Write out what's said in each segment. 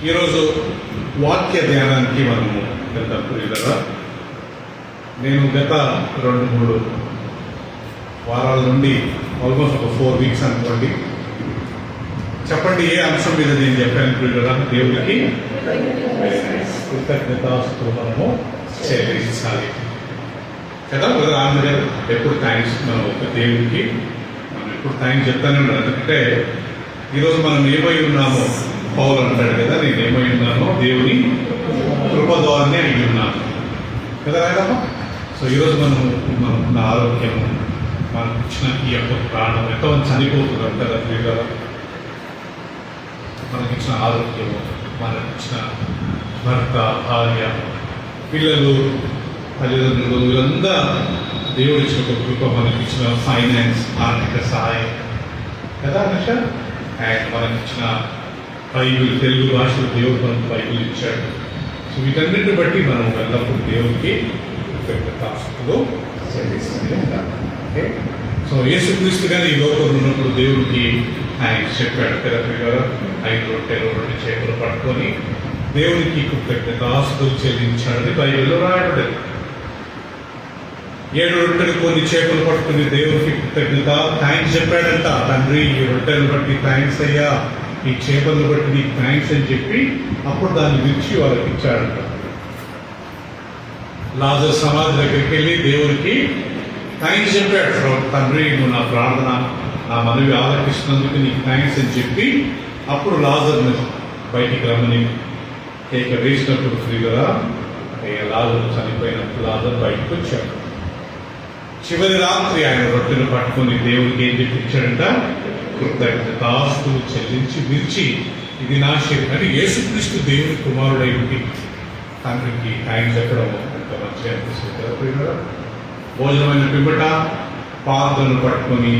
ఈరోజు వాక్య ధ్యానానికి మనము వెళ్తాం ప్రియులారా. నేను గత 2-3 వారాల నుండి ఆల్మోస్ట్ ఒక 4 వీక్స్ అనుకోండి, చెప్పండి ఏ అంశం మీద నేను చెప్పాను ప్రియులారా? దేవుడికి కృతజ్ఞతాస్తుతులను చెల్లించాలి కదా. ఆమె ఎప్పుడు థ్యాంక్స్, మనం ఒక దేవుడికి మనం ఎప్పుడు థ్యాంక్స్ చెప్తానే ఉన్నాను. ఎందుకంటే ఈరోజు మనం ఏమై ఉన్నామో పౌలు అంటాడు కదా, నేను ఏమై ఉన్నానో దేవుని కృప ద్వారానే అయి ఉన్నాను కదా రాయడమ్మా. సో ఈరోజు మన ఆరోగ్యము, మనకు ఇచ్చిన ఈ యొక్క ప్రాణం, ఎంతమంది చనిపోతున్నాం కదా ప్రియుల, మనకిచ్చిన ఆరోగ్యము, మనకిచ్చిన భర్త, భార్య, పిల్లలు, తల్లిదండ్రులు, వీళ్ళంతా దేవుడు ఇచ్చిన ఒక కృప, మనకిచ్చిన ఫైనాన్స్, ఆర్థిక సహాయం కదా అనుష. అండ్ మనకిచ్చిన బైబిల్, తెలుగు భాషలో దేవుడు మనకు బైబిల్ ఇచ్చాడు. సో వీటన్నిటిని బట్టి మనం ఎల్లప్పుడూ దేవుడికి కృతజ్ఞతాస్తుతులు చెల్లిస్తూనే ఉండాలి. ఓకే. సో యేసుక్రీస్తు గారు ఈ లోకంలో ఉన్నప్పుడు దేవుడికి ఆయన చెప్పాడు కదా ప్రియులారా, 5 రొట్టెలు 2 చేపలు పట్టుకొని దేవునికి కృతజ్ఞతాస్తుతులు చెల్లించాడని బైబిల్లో రాయబడ్డది. 7 రొట్టెలు కొన్ని చేపలు పట్టుకుని దేవునికి కృతజ్ఞత థ్యాంక్స్ చెప్పాడంట. తండ్రి, ఈ రొట్టెలు బట్టి థ్యాంక్స్ అయ్యా, ఈ చేపలను బట్టి నీకు థ్యాంక్స్ అని చెప్పి అప్పుడు దాన్ని విరిచి వాళ్ళకి ఇచ్చాడంట. లాజరు సమాధి దగ్గరికి వెళ్ళి దేవునికి థ్యాంక్స్ చెప్పాడు. తండ్రి, నువ్వు నా ప్రార్థన, నా మనవి ఆలకిస్తున్నందుకు నీకు థ్యాంక్స్ అని చెప్పి అప్పుడు లాజరుని బయటికి రమ్మని కేక వేసినప్పుడు ప్రియులారా, లాజరు చనిపోయినప్పుడు లాజరు బయటకు వచ్చాడు. చివరి రాత్రి ఆయన రొట్టెను పట్టుకొని దేవుడికి ఏం చెప్పించాడంట? కృతజ్ఞతాస్తుతులు చెల్లించి విరిచి, ఇది నా శరీరం అంటే యేసుక్రీస్తు దేవుని కుమారుడై ఉండి తండ్రికి థ్యాంక్స్ చెప్పడం ఎంత మంచిగా అనిపిస్తుంది కదా ప్రియులారా. భోజనమైన పిమ్మట పాత్రను పట్టుకొని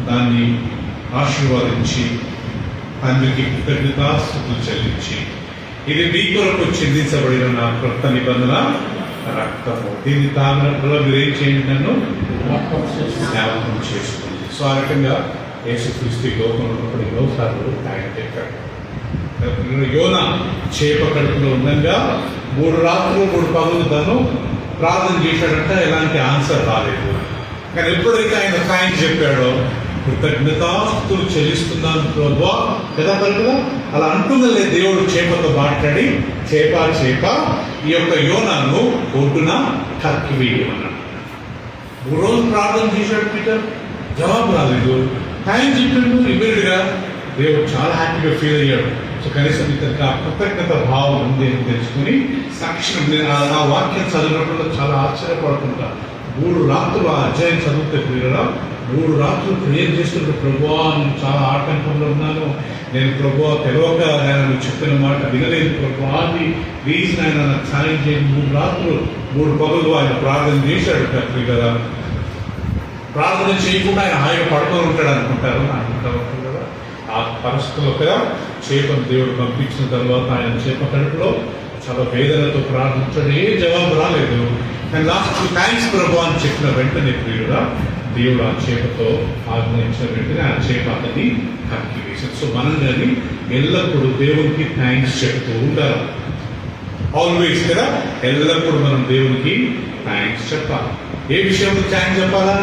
దాన్ని ఆశీర్వాదించి తండ్రికి కృతజ్ఞతాస్తుతులు చెల్లించి, ఇది మీ కొరకు చెల్లించబడిన నా క్రొత్త నిబంధన రక్తము, దీన్ని తాగినప్పుడు మీరు ఏం చేయండి, నన్ను జ్ఞాపకం చేసుకుంది. సో ఆ రకంగా యేసుక్రీస్తు లోకంలో ఉన్నప్పుడు ఎన్నోసార్లు ఆయన చెప్పాడు. యోనా చేప కడుపులో ఉండగా 3 రాత్రులు 3 పగలు తను ప్రార్థన చేశాడంట, ఎలాంటి ఆన్సర్ రాలేదు. కానీ ఎప్పుడైతే ఆయన థ్యాంక్స్ చెప్పాడో, కృతజ్ఞతాస్తుతులు చెల్లిస్తున్నాను ప్రభువా కదా కదా, అలా అంటుందలే దేవుడు చేపతో మాట్లాడి, చేప ఈ యొక్క యోనాను ఒడ్డున కక్కి వేయమన్నాడు. 3 రోజులు ప్రార్థన చేశాడు పీటర్, జవాబు రాలేదు. థ్యాంక్స్ చెప్పాడు ఇమీడియట్గా, దేవుడు చాలా హ్యాపీగా ఫీల్ అయ్యాడు. సో కనీసం ఇతనికి ఆ కృతజ్ఞత భావం ఉంది అని తెలుసుకుని సాక్షి ఆ వాక్యం చదివినప్పుడు చాలా ఆశ్చర్యపడుతుంటా. 3 రాత్రులు ఆ అధ్యాయం చదివితే ప్రియులారా, 3 రాత్రులు ప్రేయర్ చేస్తుంటే, ప్రభువా నేను చాలా ఆటంకంలో ఉన్నాను, నేను ప్రభువా తెలియక ఆయన నువ్వు చెప్పిన మాట వినలేదు ప్రభువా, అది ప్లీజ్ ఆయన నాకు సాయం చేయండి. 3 రాత్రులు 3 పగలు ఆయన ప్రార్థన చేశాడు ప్రియులారా. ప్రార్థన చేయకుండా ఆయన హాయిగా పడుకొని ఉంటాడు అనుకుంటారు కదా. ఆ పరిస్థితుల్లో కదా చేపను దేవుడు పంపించిన తర్వాత ఆయన చేప కడుపులో చాలా వేదనతో ప్రార్థించాడు, ఏ జవాబు రాలేదు. కానీ లాస్ట్ థ్యాంక్స్ ప్రభు అని చెప్పిన వెంటనే ప్రియుడా, దేవుడు ఆ చేపతో ఆజ్ఞయించిన వెంటనే ఆ చేప అతన్ని కక్కి వేశాడు. సో మనం కానీ ఎల్లప్పుడూ దేవునికి థ్యాంక్స్ చెప్తూ ఉండాలి. ఆల్వేస్ కదా, ఎల్లప్పుడూ మనం దేవునికి థ్యాంక్స్ చెప్పాలి. ఏ విషయంలో థ్యాంక్స్ చెప్పాలా?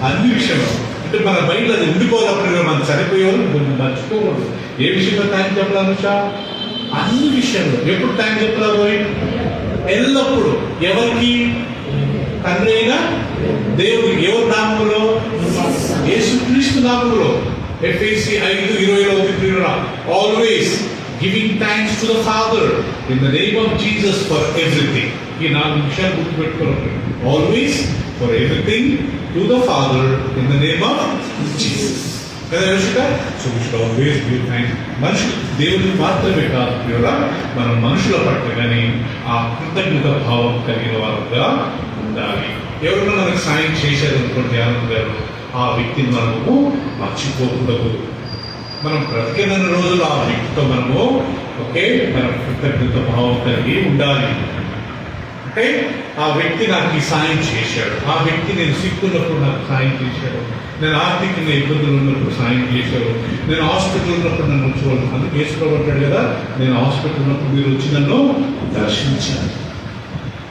అన్ని విషయంలో. అంటే మన బయట అది ఉండిపోవాలప్పుడు మనం చనిపోయేవాళ్ళు మర్చిపోకూడదు. ఏ విషయంలో థ్యాంక్స్ చెప్పాలనుషా? అన్ని విషయంలో. ఎప్పుడు థ్యాంక్స్ చెప్పాలి? ఎల్లప్పుడూ. ఎవరికి? తండ్రి అయినా దేవుడికి. ఎవరి నామములో? యేసుక్రీస్తు నామములో. ఎఫెసీ 5:20 always giving thanks to the father in the name of Jesus for everything. ఈ 4 విషయాలు గుర్తుపెట్టుకోవాలి. Always for everything to the father in the name of Jesus కదా యోషిక. So we should always give thanks. మనుషులు దేవుడికి మాత్రమే కాదు ప్రియుడా, మనం మనుషుల పట్ల కానీ ఆ కృతజ్ఞత భావం కలిగిన వారుగా ఉండాలి. ఎవరైనా మనకు సాయం చేశారనుకోండి ఆనంద్ గారు, ఆ వ్యక్తిని మనము మర్చిపోకూడదు. మనం బ్రతికిన రోజులు ఆ వ్యక్తితో మనము మన కృతజ్ఞత భావం కలిగి ఉండాలి. అంటే ఆ వ్యక్తి నాకు ఈ సాయం చేశాడు, ఆ వ్యక్తి నేను సిక్కున్నప్పుడు నాకు సాయం చేశాడు, నేను ఆర్థికంగా ఇబ్బందులు ఉన్నప్పుడు సాయం చేశాడు, నేను హాస్పిటల్ ఉన్నప్పుడు నన్ను చూడాలి. అందుకు వేసుకోబడ్డాడు కదా, నేను హాస్పిటల్ ఉన్నప్పుడు మీరు వచ్చి నన్ను దర్శించాను,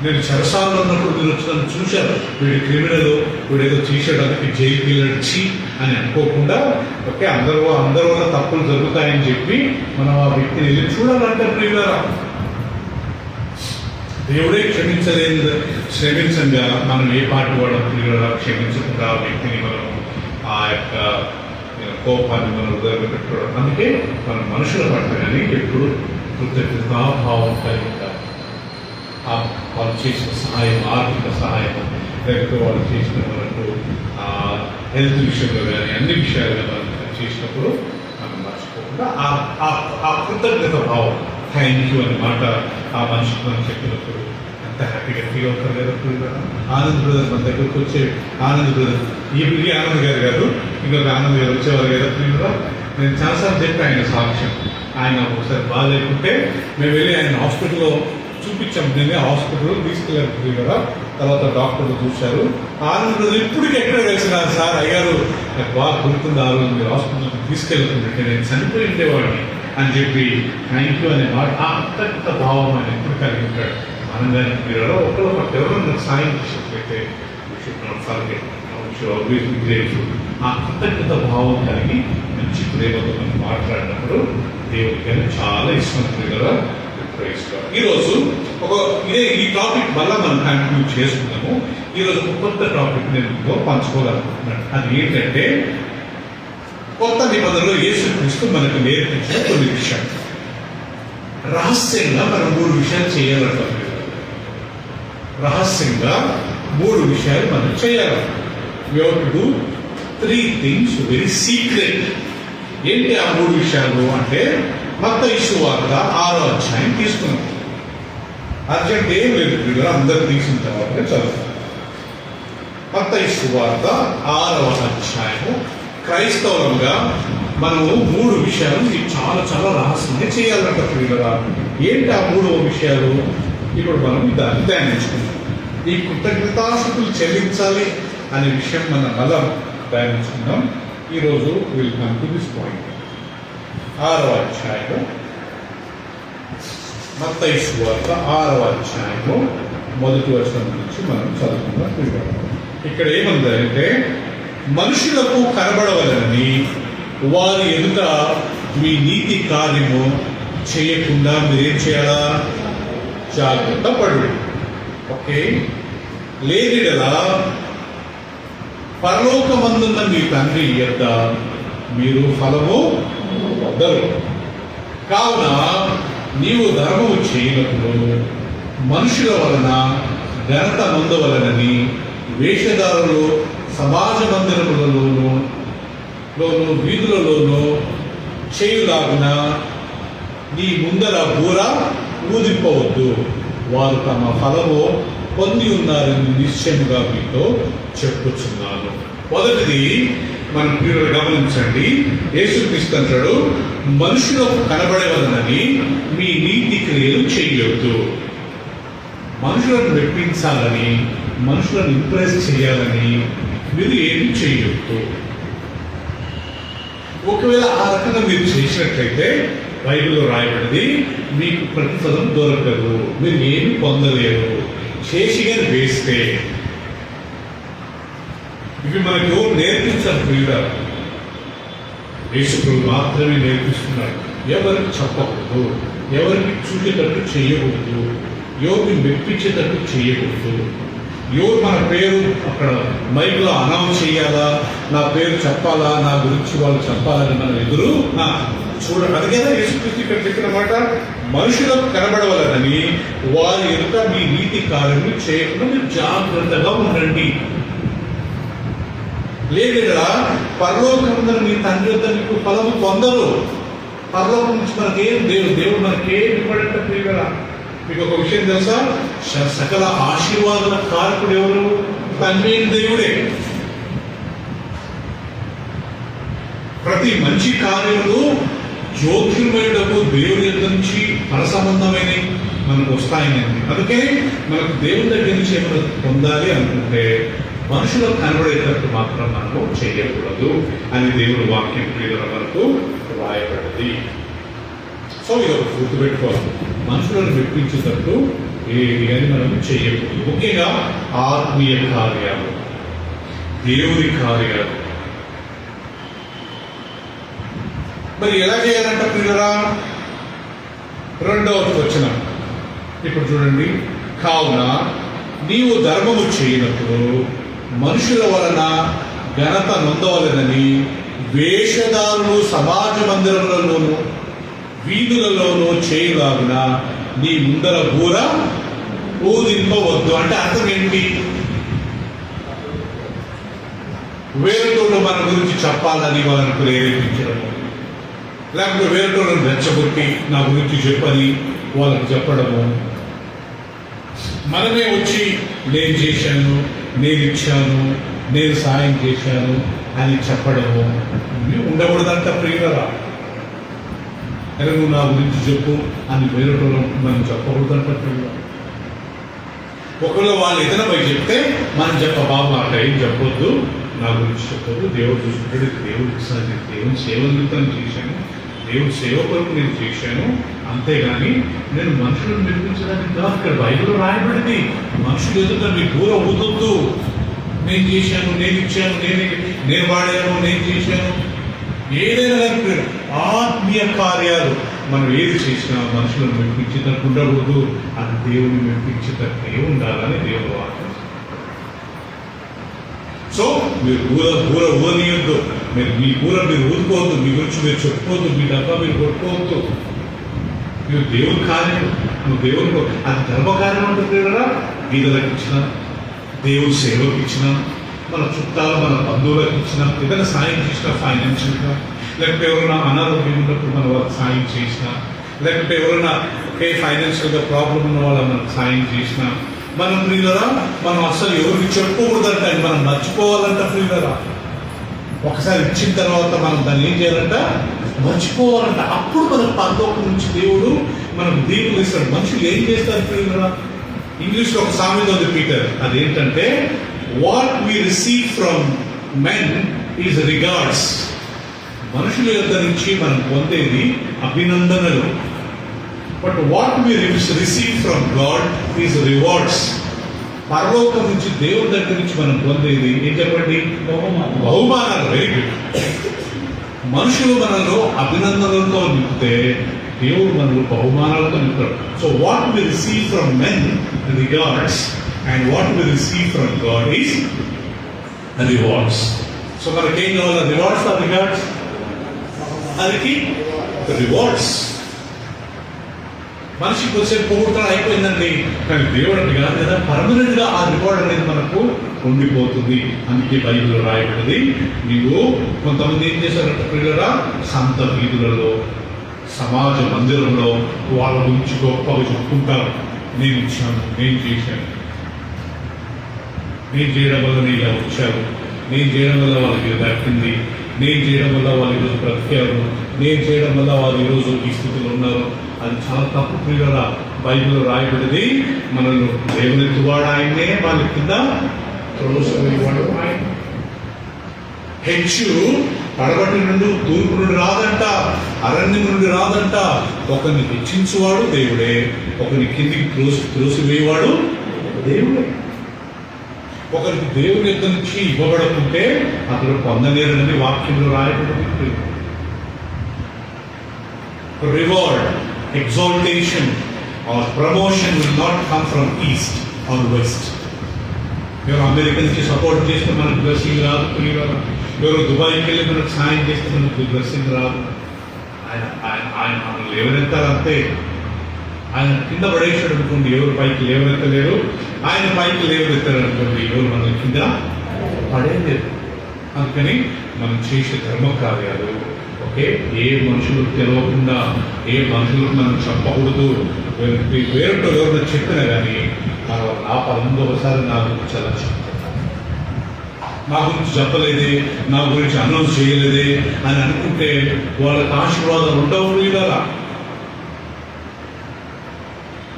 నేను చెరసాలలో ఉన్నప్పుడు మీరు వచ్చి నన్ను చూశారు, వీడి క్రిమినల్, వీడు ఏదో చేశాడు అందుకే జైలుకి వెళ్ళి అని అనుకోకుండా, ఓకే అందరూ వల్ల తప్పులు జరుగుతాయని చెప్పి మనం ఆ వ్యక్తిని వెళ్ళి చూడాలంటే ప్రియులారా, దేవుడే క్షమించంగా మనం ఏ పార్టీ వాడు ప్రియులారా క్షమించకుండా ఆ వ్యక్తిని మనం ఆ యొక్క కోపాన్ని మనం పెట్టుకోవడం. అందుకే మనం మనుషుల పట్ల కానీ ఎప్పుడు కృతజ్ఞతాభావం కలిగి ఉంటాం. వాళ్ళు చేసిన సహాయం, ఆర్థిక సహాయం, లేకపోతే వాళ్ళు చేసిన మనకు హెల్త్ విషయంలో కానీ అన్ని విషయాలుగా మనం చేసినప్పుడు మనం మర్చిపోకుండా ఆ కృతజ్ఞత భావం, థ్యాంక్ యూ అనే మాట ఆ మనిషికి మనం చెప్పినప్పుడు ఎంత హ్యాపీగా ఫీల్ అవుతారు కదా. ఆనంద్ బ్రదర్ మన దగ్గరకు వచ్చే ఆనంద్ బ్రదర్, ఈ ఆనంద్ గారు కాదు, ఇంకొక ఆనంద్ గారు వచ్చేవారు కదా ప్రియులుగా. నేను చాలాసార్లు చెప్పి ఆయన సాక్ష్యం, ఆయన ఒకసారి బాగాలేకుంటే మేము వెళ్ళి ఆయన హాస్పిటల్లో చూపించాం. నేనే హాస్పిటల్లో తీసుకెళ్ళాను కదా, తర్వాత డాక్టర్లు చూశారు. ఆనంద్ బ్రదర్ ఇప్పటికి ఎక్కడ కలిసిన సార్ అయ్యారు నాకు బాగా గుర్తుంది, ఆ రోజు మీరు హాస్పిటల్కి తీసుకెళ్తుంటే నేను చనిపోయి ఉండేవాడిని అని చెప్పి థ్యాంక్ యూ అనే మాట, ఆ అంత భావం ఆయన ఎప్పుడు కలిగి ఉంటాడు. ఆనందాన్ని మీరు ఒకరు ఎవరో నాకు సాయం చేసినట్లయితే ఆ కృతజ్ఞత భావం కలిగి మంచి ప్రేమతో మనం మాట్లాడినప్పుడు దేవుడికి చాలా ఇష్టం కదా. ఈరోజు ఈ టాపిక్ వల్ల మనం కంటిన్యూ చేసుకున్నాము. ఈరోజు ఒక కొత్త టాపిక్ నేను పంచుకోవాలనుకుంటున్నాను. అది ఏంటంటే కొత్త నిబంధనలో యేసుక్రీస్తు మనకు నేర్పించిన కొన్ని విషయాలు. రహస్యంగా మనం 3 విషయాలు చేయాలంటాం. రహస్యంగా 3 విషయాలు మనం చేయాలి. We have to do 3 things very secret. ఏంటి ఆ 3 విషయాలు అంటే, మత్తయి సువార్త 6వ అధ్యాయం తీసుకున్నాం. అర్జెంట్ ఏం లేదు, అందరు తీసిన తర్వాత చదువుతాం. మత్తయి సువార్త 6వ అధ్యాయము. క్రైస్తవులుగా మనము 3 విషయాలు చాలా చాలా రహస్యంగా చేయాలంట ప్రియులరా. ఏంటి ఆ 3వ విషయాలు? ఇప్పుడు మనం దాన్ని ధ్యానించుకుందాం. ఈ కృతజ్ఞతాస్తుతులు చెల్లించాలి అనే విషయం మనం మళ్ళా ధ్యానించుకుందాం. ఈరోజు will come to this point. 6వ అధ్యాయము, మత్తయి సువార్త 6వ అధ్యాయము 1వ వచనం నుంచి మనం చదువుకుందాం. ఇక్కడ ఏముందంటే, మనుషులకు కనబడవలనని వారి ఎదుట మీ నీతి కార్యము చేయకుండా మీరేం చేయాలా? జాగ్రత్త పడు. ఓకే, లేనిడలా పరలోకమందున్న మీ తండ్రి యొద్ద మీరు ఫలము పొందరు. కావున నీవు ధర్మము చేయనప్పుడు మనుషుల వలన ఘనత పొందవలనని వేషధారులు సమాజ మందిరములలోనూ వీధులలోనూ చేయులాగున నీ ముందర బూర ఊదింపవద్దు. వారు తమ ఫలము పొంది ఉన్నారని నిశ్చయముగా మీతో చెప్పుచున్నాను. మొదటిది మనం ప్రియులు గమనించండి. యేసుక్రీస్తు అంటాడు, మనుషులకు కనబడవలనని మీ నీతి క్రియలు చేయొద్దు. మనుషులను మెప్పించాలని, మనుషులను ఇంప్రెస్ చేయాలని మీరు ఏమి చేయొద్దు. ఒకవేళ ఆ రకంగా మీరు చేసినట్లయితే బైబిల్లో రాయబడింది, మీకు ప్రతిఫలం దొరకదు, మీరు ఏమి పొందలేరు. చేసిగా వేస్తే ఇవి మనకు ఎవరు నేర్పించారు? ప్రియుడా, యేసు మాత్రమే నేర్పిస్తున్నాడు. ఎవరికి చెప్పకూడదు, ఎవరికి చూసేటట్టు చేయకూడదు, ఎవరిని మెప్పించేటట్టు చేయకూడదు. ఎవరు మన పేరు అక్కడ మైక్లో అనౌన్స్ చేయాలా, నా పేరు చెప్పాలా, నా గురించి వాళ్ళు చెప్పాలని మనం ఎదురు అది కదా యేసుక్రీస్తు ఇక్కడ చెప్పిన మాట. మనుషులకు కనబడవలనని వారి ఎదుట మీ నీతి కార్యము చేయకుండా మీరు జాగ్రత్తగా ఉండండి. లేదా పరలోకమున మీ తండ్రి వద్ద మీకు ఫలము పొందరు. పరలోకం నుంచి మనకేం దేవుడు మనకేం ఇవ్వడంటే ప్రియులారా, మీకు ఒక విషయం తెలుసా? సకల ఆశీర్వాదాల కారకుడు ఎవరు? తండ్రి దేవుడే. ప్రతి మంచి కార్యములు జ్యోతిర్మయుడకు దేవుని యొద్ద నుంచి పర సంబంధమైన మనకు వస్తాయని. అందుకే మనకు దేవుని దగ్గర నుంచి ఏమైనా పొందాలి అనుకుంటే మనుషులకు కనబడేటట్టు మాత్రం మనము చేయకూడదు అని దేవుడు వాక్యం ప్రియుల మనకు రాయబడింది. సో ఇది ఒక గుర్తుపెట్టుకోవాలి, మనుషులను మెప్పించేటట్టు ఏది అని మనం చేయకూడదు. ముఖ్యంగా ఆత్మీయ కార్యాలు, దేవుని కార్యాలు. మరి ఎలా చేయాలంట ప్రియులరా? 2వ వచనం ఇప్పుడు చూడండి. కావున నీవు ధర్మము చేయనప్పుడు మనుషుల వలన ఘనత నొందవలెనని వేషధారులు సమాజ మందిరములలోను వీధులలోనూ చేయలాగున నీ ముందర బూర ఊదింపవద్దు. అంటే అర్థం ఏంటి? వేరేటోళ్ళు మన గురించి చెప్పాలని వాళ్ళని ప్రేరేపించడము, లేకపోతే వేరేటోళ్ళని రెచ్చగొట్టి నా గురించి చెప్పని వాళ్ళకి చెప్పడము, మనమే వచ్చి నేను చేశాను, నేను ఇచ్చాను, నేను సాయం చేశాను అని చెప్పడము ఉండకూడదంట ప్రియులరా. నువ్వు నా గురించి చెప్పు అని వేరేటోళ్ళు మనం చెప్పకూడదంట ప్రియులరా. ఒకవేళ వాళ్ళు ఏదైనా పోయి చెప్తే మనం బాబు మాట ఏం చెప్పొద్దు, నా గురించి చెప్పొద్దు, దేవుడు చూసుకుంటాడు, దేవుడికి దేవుని సేవ నిమిత్తం చేశాను, దేవుడి సేవ కొరకు నేను చేశాను, అంతేగాని నేను మనుషులను నిర్మించడానికి కాదు. ఇక్కడ బైబిల్లో రాయబడింది, మనుషులు ఎదుట మీ దూర ఊదొద్దు, నేను చేశాను, నేను ఇచ్చాను, నేను వాడాను, నేను చేశాను. ఏదైనా కానీ ఆత్మీయ కార్యాలు మనం ఏది చేసినా మనుషులను మెప్పించేటట్టు ఉండకూడదు, అది దేవుని మెప్పించేటట్టే ఉండాలని దేవుడు వాక్యం. సో మీరు ఊరనీయొద్దు, మీ మీరు ఊరుకోవద్దు, మీ గురించి మీరు చెప్పుకోవద్దు, మీ డబ్బా మీరు కొట్టుకోవద్దు. నువ్వు దేవుని కార్యం, నువ్వు దేవుని అది ధర్మకార్యం ఉంటుంది కదా. బీదలకు ఇచ్చిన, దేవుని సేవకు ఇచ్చిన, మన చుట్టాలు మన బంధువులకు ఇచ్చిన, ఏదైనా సాయం చేసిన ఫైనాన్షియల్గా, లేకపోతే ఎవరైనా అనారోగ్యం ఉన్నప్పుడు మనం వాళ్ళకి సాయం చేసిన, లేకపోతే ఎవరైనా ఫైనాన్షియల్గా ప్రాబ్లం ఉన్న వాళ్ళని మనకు సాయం చేసిన, మనం ప్రియులరా మనం అసలు ఎవరికి చెప్పుకోకూడదంట, మనం మర్చిపోవాలంట ప్రియులరా. ఒకసారి ఇచ్చిన తర్వాత మనం దాన్ని ఏం చేయాలంట? మర్చిపోవాలంట. అప్పుడు మనకు పరలోకం నుంచి దేవుడు మనకు దీవులు ఇస్తాడు. మనుషులు ఏం చేస్తారు ప్రియులరా? ఇంగ్లీష్లో ఒక సామెత ఉంది పీటర్, అదేంటంటే what we receive from men is regards. మనుషుల యొద్ద నుంచి మనం పొందేది అభినందనలు. But what we receive from God is rewards. పరలోకం నుంచి దేవుడి దగ్గర నుంచి మనం పొందేది ఏం చెప్పండి? బహుమానాలు. Very good. మనుషులు మనలో అభినందనలతో నింపితే దేవుడు మనలో బహుమానాలతో నింపుతాడు. So what we receive from men regards and what we receive from God is rewards. సో మనకేం కావాలి? Rewards or regards? అది రివార్డ్స్. మనిషికి వచ్చే పొగుడుతాడు అయిపోయిందండి, కానీ దేవుడు అంటే కాదు కదా, పర్మనెంట్ గా ఆ రివార్డ్ అనేది మనకు ఉండిపోతుంది. అందుకే బైబిల్లో రాయబడింది, నీవు కొంతమంది ఏం చేశారంటే ప్రియులరా, సంత వీధులలో సమాజ మందిరంలో వాళ్ళ గురించి గొప్పగా చెప్పుకుంటారు. నేను ఇచ్చాను, నేను చేశాను, నేను చేయడం వల్ల నేను ఇలా వచ్చాను, నేను చేయడం వల్ల వాళ్ళకి ఇది దక్కింది, నేను చేయడం వల్ల వాళ్ళు ఈరోజు బ్రతికారు, నేను చేయడం వల్ల వాళ్ళు ఈరోజు ఈ స్థితిలో ఉన్నారు. అది చాలా తప్పు ప్రియులరా. బైబిల్లో రాయబడింది, మనల్ని దేవునెత్తువాడు ఆయనే, వాళ్ళ కింద త్రోసివేయవాడు ఆయన. హెచ్చు పడగొట్టి నుండి తూర్పు నుండి రాదంట, అరణ్యం నుండి రాదంట. ఒకరిని హెచ్చించువాడు దేవుడే, ఒకరిని కిందికి త్రోసివేయవాడు దేవుడే. ఒకరికి దేవుని యొద్ద నుంచి ఇవ్వబడకుంటే అతడు పొందలేరని వాక్యంలో రాయబడింది. Reward, exaltation or promotion will not come from east or west. ఎవరు అమెరికా నుంచి సపోర్ట్ చేస్తే మనకు బ్లెస్సింగ్ రాదు. ఎవరు దుబాయ్కి వెళ్ళి మనకు సాయం చేస్తే మనకు బ్లెస్సింగ్ రాదు. ఆయన మనల్ని లేవనెత్తారు అంతే. ఆయన కింద పడేసాడు అనుకోండి, ఎవరు పైకి లేవనెత్తలేరు. ఆయన పైకి లేవనెత్తారు అనుకోండి, ఎవరు మన కింద పడేయలేరు. అందుకని మనం చేసే ధర్మ కార్యాలు ఏ మనుషులకు తెలియకుండా, ఏ మనుషులకు మనం చెప్పకూడదు. వేరేటో ఎవరైనా చెప్పినా కానీ నా పదమూడవసారి నాకు చాలా చెప్తాను. నా గురించి చెప్పలేదే, నా గురించి అనౌన్స్ చేయలేదే అని అనుకుంటే వాళ్ళకి ఆశీర్వాదాలు ఉండవు. ఇలా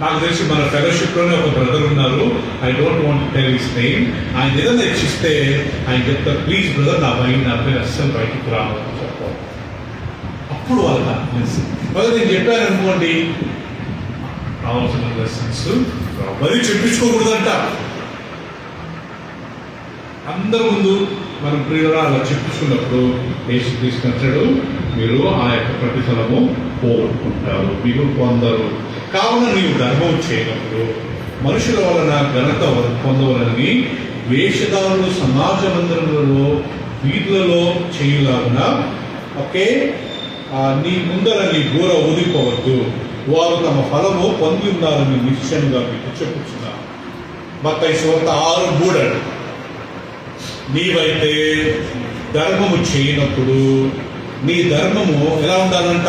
నాకు తెలిసి మన ఫెలోషిప్లోనే ఒక బ్రదర్ ఉన్నారు, I don't want to tell his name. ఆయన ఏదైనా ఇచ్చిస్తే ఆయన చెప్తారు, ప్లీజ్ బ్రదర్ నా పేరు అస్సలు బయటికి రావాలని చెప్పాలి. అప్పుడు వాళ్ళ కాన్ఫిడెన్స్. మరి నేను చెప్పాను అనుకోండి, కావాల్సిన లెసన్స్ మరీ చెప్పించుకోకూడదంట. అందరి ముందు మనం ప్రియురా అలా చెప్పించుకున్నప్పుడు యేసు తీసుకొచ్చాడు, మీరు ఆ యొక్క ప్రతిఫలము పోగొట్టుకుంటారు, మీరు పొందరు. కావున నీవు ధర్మం చేయనప్పుడు మనుషుల వలన ఘనత పొందవలని వేషధారులు సమాజ మందిరములలో వీధులలో చేయులాగున ఓకే నీ ముందర నీ గోర ఊదిపోవద్దు, వారు తమ ఫలము పొంది ఉన్నారని నిశ్చయంగా మీకు చెప్పుచున్నారు. మత్తయి సువార్త 6:3. నీవైతే ధర్మము చేయనప్పుడు నీ ధర్మము ఎలా ఉండాలంట?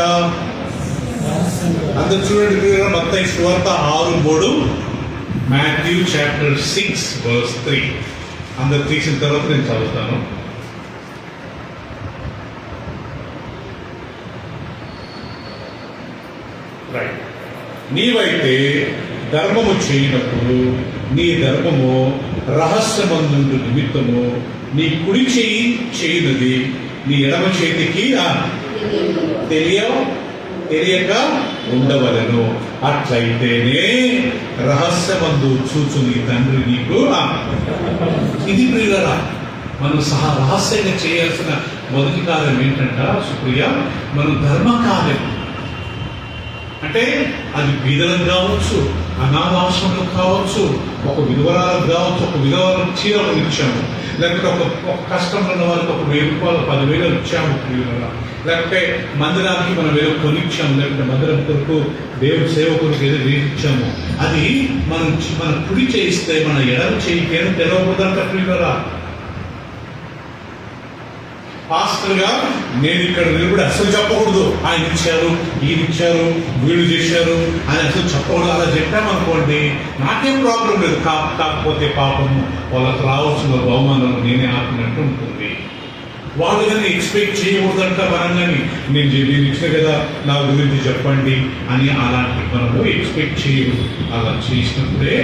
అందరు చూడండి, మత్తయి సువార్త 6:3, మాథ్యూ చాప్టర్ 6:3. అందరు తీసిన తర్వాత నేను చదువుతాను. రైట్. నీవైతే ధర్మము చేయనప్పుడు నీ ధర్మము రహస్యమందు నిమిత్తము నీ కుడి చేయి చేయనది నీ ఎడమ చేతికి తెలియక ఉండవలను. అట్లయితేనే రహస్యమందు చూచు నీ తండ్రి నీకు. ఇది ప్రియులరా, మనం రహస్యంగా చేయాల్సిన మొదటి కార్యం ఏంటంట సుప్రియ, మనం ధర్మ కార్యం. అంటే అది బీదలకు కావచ్చు, అనాథాశ్రమలకు కావచ్చు, ఒక విధవరాలకు కావచ్చు, ఒక విధవరాలకు చీరలు ఇచ్చాము, లేకపోతే ఒక కష్టంలో ఉన్న వాళ్ళకి ఒక 1000 రూపాయలు 10,000 ఇచ్చాము ప్రియులరా, లేకపోతే మందిరానికి మనం ఏదో కొనిచ్చాము, లేకపోతే మందిరం కొరకు దేవుడి సేవ కొరకు ఏదో ఇచ్చాము. అది మన కుడి చేయిస్తే మన ఎడమ చేయికి ఏదో తెలవకూడదంట ప్రియులరా. పాస్టర్గా నేను ఇక్కడ నిలబడి అసలు చెప్పకూడదు, ఆయన ఇచ్చారు, ఈయన ఇచ్చారు, వీళ్ళు చేశారు అని అసలు చెప్పకూడదు. అలా చెప్పామనుకోండి నాకేం ప్రాబ్లం లేదు. కాకపోతే పాపము వాళ్ళకి రావాల్సిన బహుమానం నేనే ఆపినట్టు ఉంటుంది. వాళ్ళు కానీ ఎక్స్పెక్ట్ చేయకూడదంట మనం కానీ, నేను ఇచ్చిన కదా నా గురించి చెప్పండి అని అలాంటి మనము ఎక్స్పెక్ట్ చేయకూడదు. అలా చేసినప్పుడే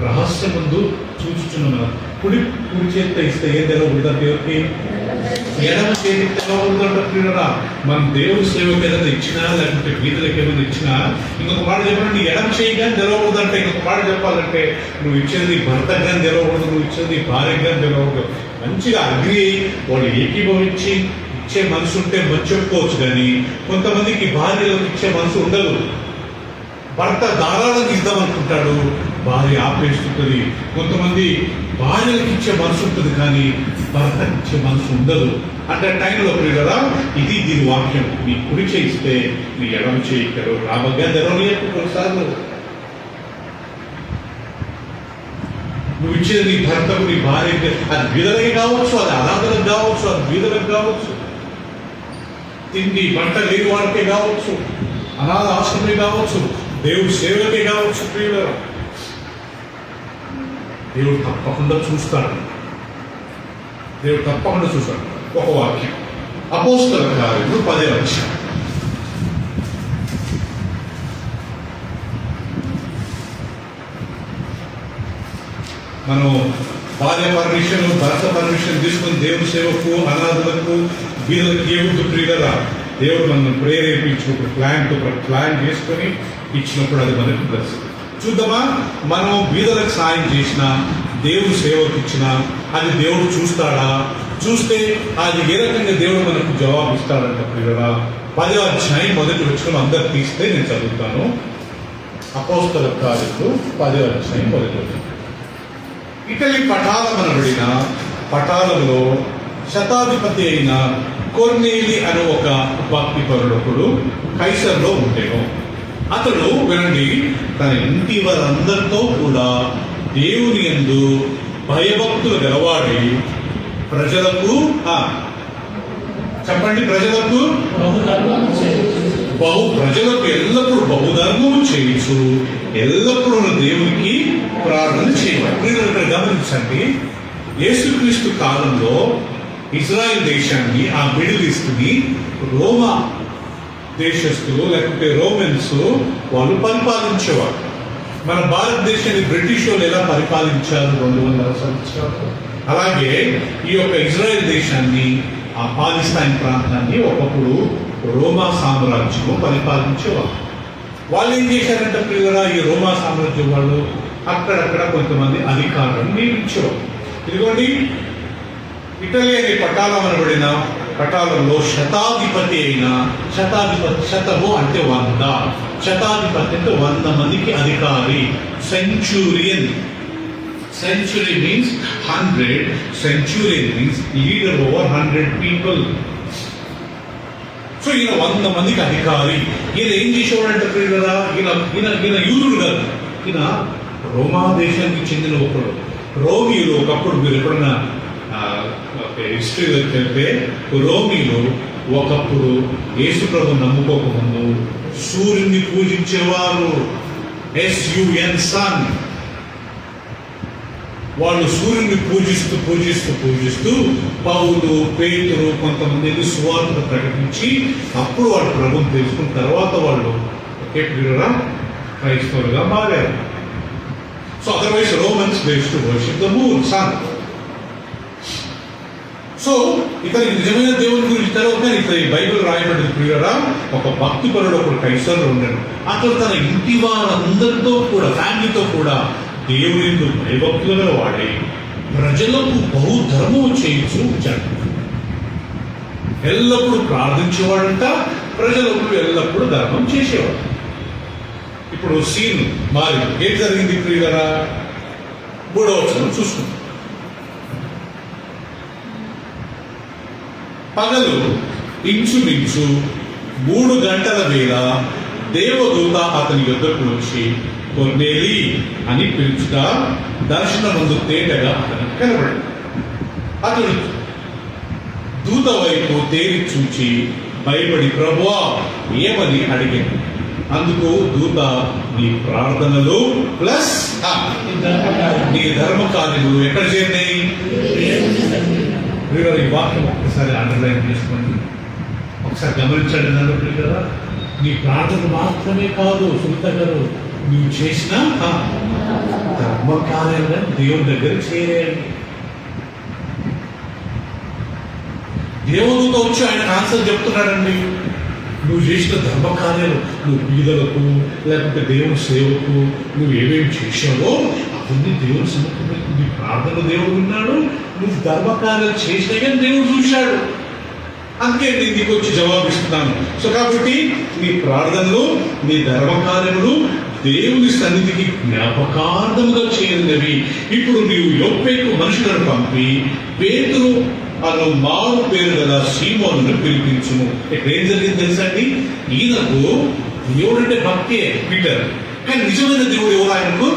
రహస్యం ముందు చూచుచున్నాం. కుడి చేత ఇస్తే ఏం తెలవకూడదు, దేవుడికి ఎడమ చేతి తెలవకూడదంట ప్రియులరా. మనం దేవుడి సేవకు ఏదైనా ఇచ్చినా, లేకపోతే వీధులకు ఏమైనా ఇచ్చినా, ఇంకొక మాట చెప్పాలంటే ఎడమ చేయి కానీ తెలవకూడదంటే, ఇంకొక మాట చెప్పాలంటే నువ్వు ఇచ్చేది భర్తకు కానీ తెలవకూడదు, నువ్వు ఇచ్చేది భార్యకు కానీ తెలవకూడదు. మంచిగా అగ్రి వాళ్ళు ఏకీభవించి ఇచ్చే మనసు ఉంటే మంచి చెప్పుకోవచ్చు. కానీ కొంతమందికి భార్యలకు ఇచ్చే మనసు ఉండదు. భర్త ధారాళంగా ఇద్దామనుకుంటాడు, భార్య ఆపేస్తుంటుంది. కొంతమంది భార్యలకు ఇచ్చే మనసు ఉంటుంది కానీ భర్తకి ఇచ్చే మనసు ఉండదు. అంటే టైంలో ప్రియులరా, ఇది దీని వాక్యం. నీ కుడి చేయిస్తే నీ ఎడమ చేయగలరు. రామగా తెరవని కొన్నిసార్లు నువ్వు ఇచ్చేది నీ భర్తకు, నీ భార్యకి, అది బీదలకి కావచ్చు, అది అనాథలకు కావచ్చు, అది బీదలకు కావచ్చు, తిండి బట్ట లేని వాడికే కావచ్చు, అనాథ ఆశ్రమే కావచ్చు, దేవుడి సేవలకే కావచ్చు. ప్రియులరా, దేవుడు తప్పకుండా చూస్తాడు. దేవుడు తప్పకుండా చూస్తాడు. ఒక వాక్యం అపోస్తల కార్యములు 10వ అధ్యాయం. మనం భార్య పర్మిషన్, భర్త పర్మిషన్ తీసుకుని దేవుడి సేవకు, అనాథులకు, బీదలకు ఏముంది ప్రియులరా, దేవుడు మనం ప్రేరేపించినప్పుడు ప్లాన్ చేసుకొని ఇచ్చినప్పుడు అది మనకు తెలుసు. చూద్దామా, మనం బీదలకు సాయం చేసినా, దేవుడు సేవకు ఇచ్చినా అది దేవుడు చూస్తాడా? చూస్తే అది ఏ రకంగా దేవుడు మనకు జవాబు ఇస్తాడంట ప్రియులరా. 10వ అధ్యాయం మొదటి వచనం అందరు తీస్తే నేను చదువుతాను. అపోస్తల కార్యములు 10వ అధ్యాయం మొదటి వచనం. ఇటలీ పటాలమనబడిన పటాలంలో శతాధిపతి అయిన కొర్నేలి అనే ఒక భక్తిపరుడొకడు కైసరులో ఉండేను. అతడు వినండి, తన ఇంటి వారందరితో కూడా దేవుని యందు భయభక్తులు గలవాడి ప్రజలకు చెప్పండి, ప్రజలకు ఎల్లప్పుడూ బహుధర్మము చేయించు ఎల్లప్పుడూ దేవునికి ప్రార్థన చేయవాలి. గమనించండి, యేసుక్రీస్తు కాలంలో ఇజ్రాయెల్ దేశాన్ని, ఆ మిడిల్ ఈస్ట్ని రోమా దేశస్తులు లేకపోతే రోమన్స్ వాళ్ళు పరిపాలించేవారు. మన భారతదేశాన్ని బ్రిటిష్ వాళ్ళు ఎలా పరిపాలించారు 200 సంవత్సరాలు, అలాగే ఈ యొక్క ఇజ్రాయెల్ దేశాన్ని, ఆ పాలిస్తైన్ ప్రాంతాన్ని ఒకప్పుడు రోమా సామ్రాజ్యం పరిపాలించేవారు. వాళ్ళు ఏం చేశారంటే ప్రియులరా, ఈ రోమా సామ్రాజ్యం వాళ్ళు అక్కడక్కడ కొంతమంది అధికారులను నియమించేవారు. ఇదిగోండి, ఇటలీ అనే పటాలం అనబడిన పటాలంలో శతాధిపతి అయిన, శతము అంటే 100, శతాధిపతి అంటే 100 మందికి అధికారి, Centurion. Century means 100, Centurion means leader over 100 people. So ఈయన 100 మందికి అధికారి. ఈయన ఏం చేసేవాడంటే ప్రియులరా, ఈయన యూదుడు కాదు, ఈయన రోమా దేశానికి చెందిన ఒకడు. రోమిలు ఒకప్పుడు, మీరు ఎప్పుడైనా హిస్టరీ వెళ్తే, రోమిలు ఒకప్పుడు యేసు ప్రభు నమ్ముకోకముందు సూర్యుని పూజించేవారు. SUN sun. వాళ్ళు సూర్యుని పూజిస్తూ పౌలు, పేతురు కొంతమంది సువార్తను ప్రకటించి అప్పుడు వాళ్ళు ప్రభుని తెలుసుకున్న తర్వాత వాళ్ళు ఒకే ప్రియురా క్రైస్తవులుగా మారారు. సో అదర్వైజ్ రోమన్స్ బేస్ to worship the moon, sun. So ఇతనికి నిజమైన దేవుని గురించి తర్వాత ఇతని బైబిల్ రాయబడిన ప్రియురా, ఒక భక్తి పరుడు ఒకడు కైసర్లో ఉన్నాడు. అతను తన ఇంటి వారందరితో కూడా, ఫ్యామిలీతో కూడా దేవుని భయభక్తులుగా వాడి ప్రజలకు బహుధర్మం చేయించు వచ్చాడు. ఎల్లప్పుడూ ప్రార్థించేవాడంట, ప్రజలకు ఎల్లప్పుడూ ధర్మం చేసేవాడు. ఇప్పుడు సీన్ మారి ఏం జరిగింది ప్రియులరా, 3వ వచనం చూసుకుంటాం. పగలు ఇంచుమించు 3 గంటల వేళ దేవదూత అతని యొద్దకు వచ్చి కొర్నేలి అని పిలుచుట దర్శనమందు తేటగా అతనికి కనబడింది. అతడు దూత వైపు తేరి చూచి భయపడి ప్రభువా ఏమని అడిగాడు. అందుకు దూత, నీ ప్రార్థనలు ప్లస్ నీ ధర్మ కార్యములు ఎక్కడ చేరినాయి? ఈ వాక్యం ఒక్కసారి అండర్లైన్ చేసుకోండి, ఒకసారి గమనించండి. నన్ను కదా, నీ ప్రార్థన మాత్రమే కాదు సునీత గారు, నువ్వు చేసిన ధర్మ కార్యాలను దేవుని దగ్గర చేరేయండి. దేవునితో వచ్చి ఆయన ఆన్సర్ చెప్తున్నాడండి. నువ్వు చేసిన ధర్మ కార్యాలు, నువ్వు బీదలకు లేకపోతే దేవుని సేవకు నువ్వు ఏమేమి చేసావో అవన్నీ దేవుని సమర్థన, నీ ప్రార్థన దేవుడు విన్నాడు, నువ్వు ధర్మ కార్యాలు చేసినా కానీ దేవుడు చూశాడు. అందుకే నేను నీకు వచ్చి జవాబిస్తున్నాను. సో కాబట్టి నీ ప్రార్థనలు, నీ ధర్మ కార్యములు దేవుని సన్నిధికి జ్ఞాపకార్థముగా చేయనివి. ఇప్పుడు నీవు యొప్పేకు మనుషులను పంపి పేతురు అను మారు పేరు గల సీమోనును పిలిపించుము. ఇక్కడ ఏం జరిగింది తెలుసండి, ఈయనకు దేవుడంటే భక్తే పీటర్, కానీ నిజమైన దేవుడు ఎవరు ఆయనకు?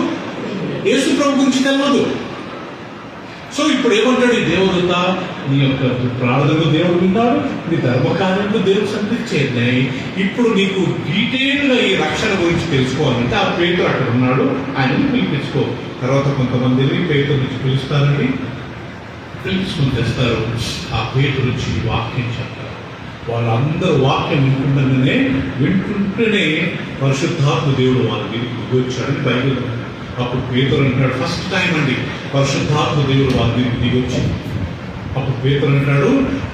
యేసు ప్రభు గురించి తెలియదు. సో ఇప్పుడు ఏమంటాడు ఈ దేవదూత, నీ యొక్క ప్రార్థనలు దేవుడు విన్నాడు, నీ ధర్మకార్యంలో దేవుడు సన్నిధికి చేరినాయి. ఇప్పుడు నీకు డీటెయిల్గా ఈ రక్షణ గురించి తెలుసుకోవాలంటే ఆ పేతురు అక్కడ ఉన్నాడు, ఆయనని పిలిపించుకో. తర్వాత కొంతమందిని పేతురు నుంచి పిలుస్తారండి, పిలుచుకుని తెస్తారు. ఆ పేతురు నుంచి వాక్యం చెప్తారు. వాళ్ళందరూ వాక్యం వింటుంటేనే పరిశుద్ధాత్మ దేవుడు వాళ్ళ దగ్గరికి వచ్చాడని బైబిల్. అప్పుడు పేతురు అంటాడు, ఫస్ట్ టైం అండి పరిశుద్ధాత్మ దేవుడు వాళ్ళ దగ్గరికి దిగొచ్చి. అప్పుడు పేతురు అంటాడు,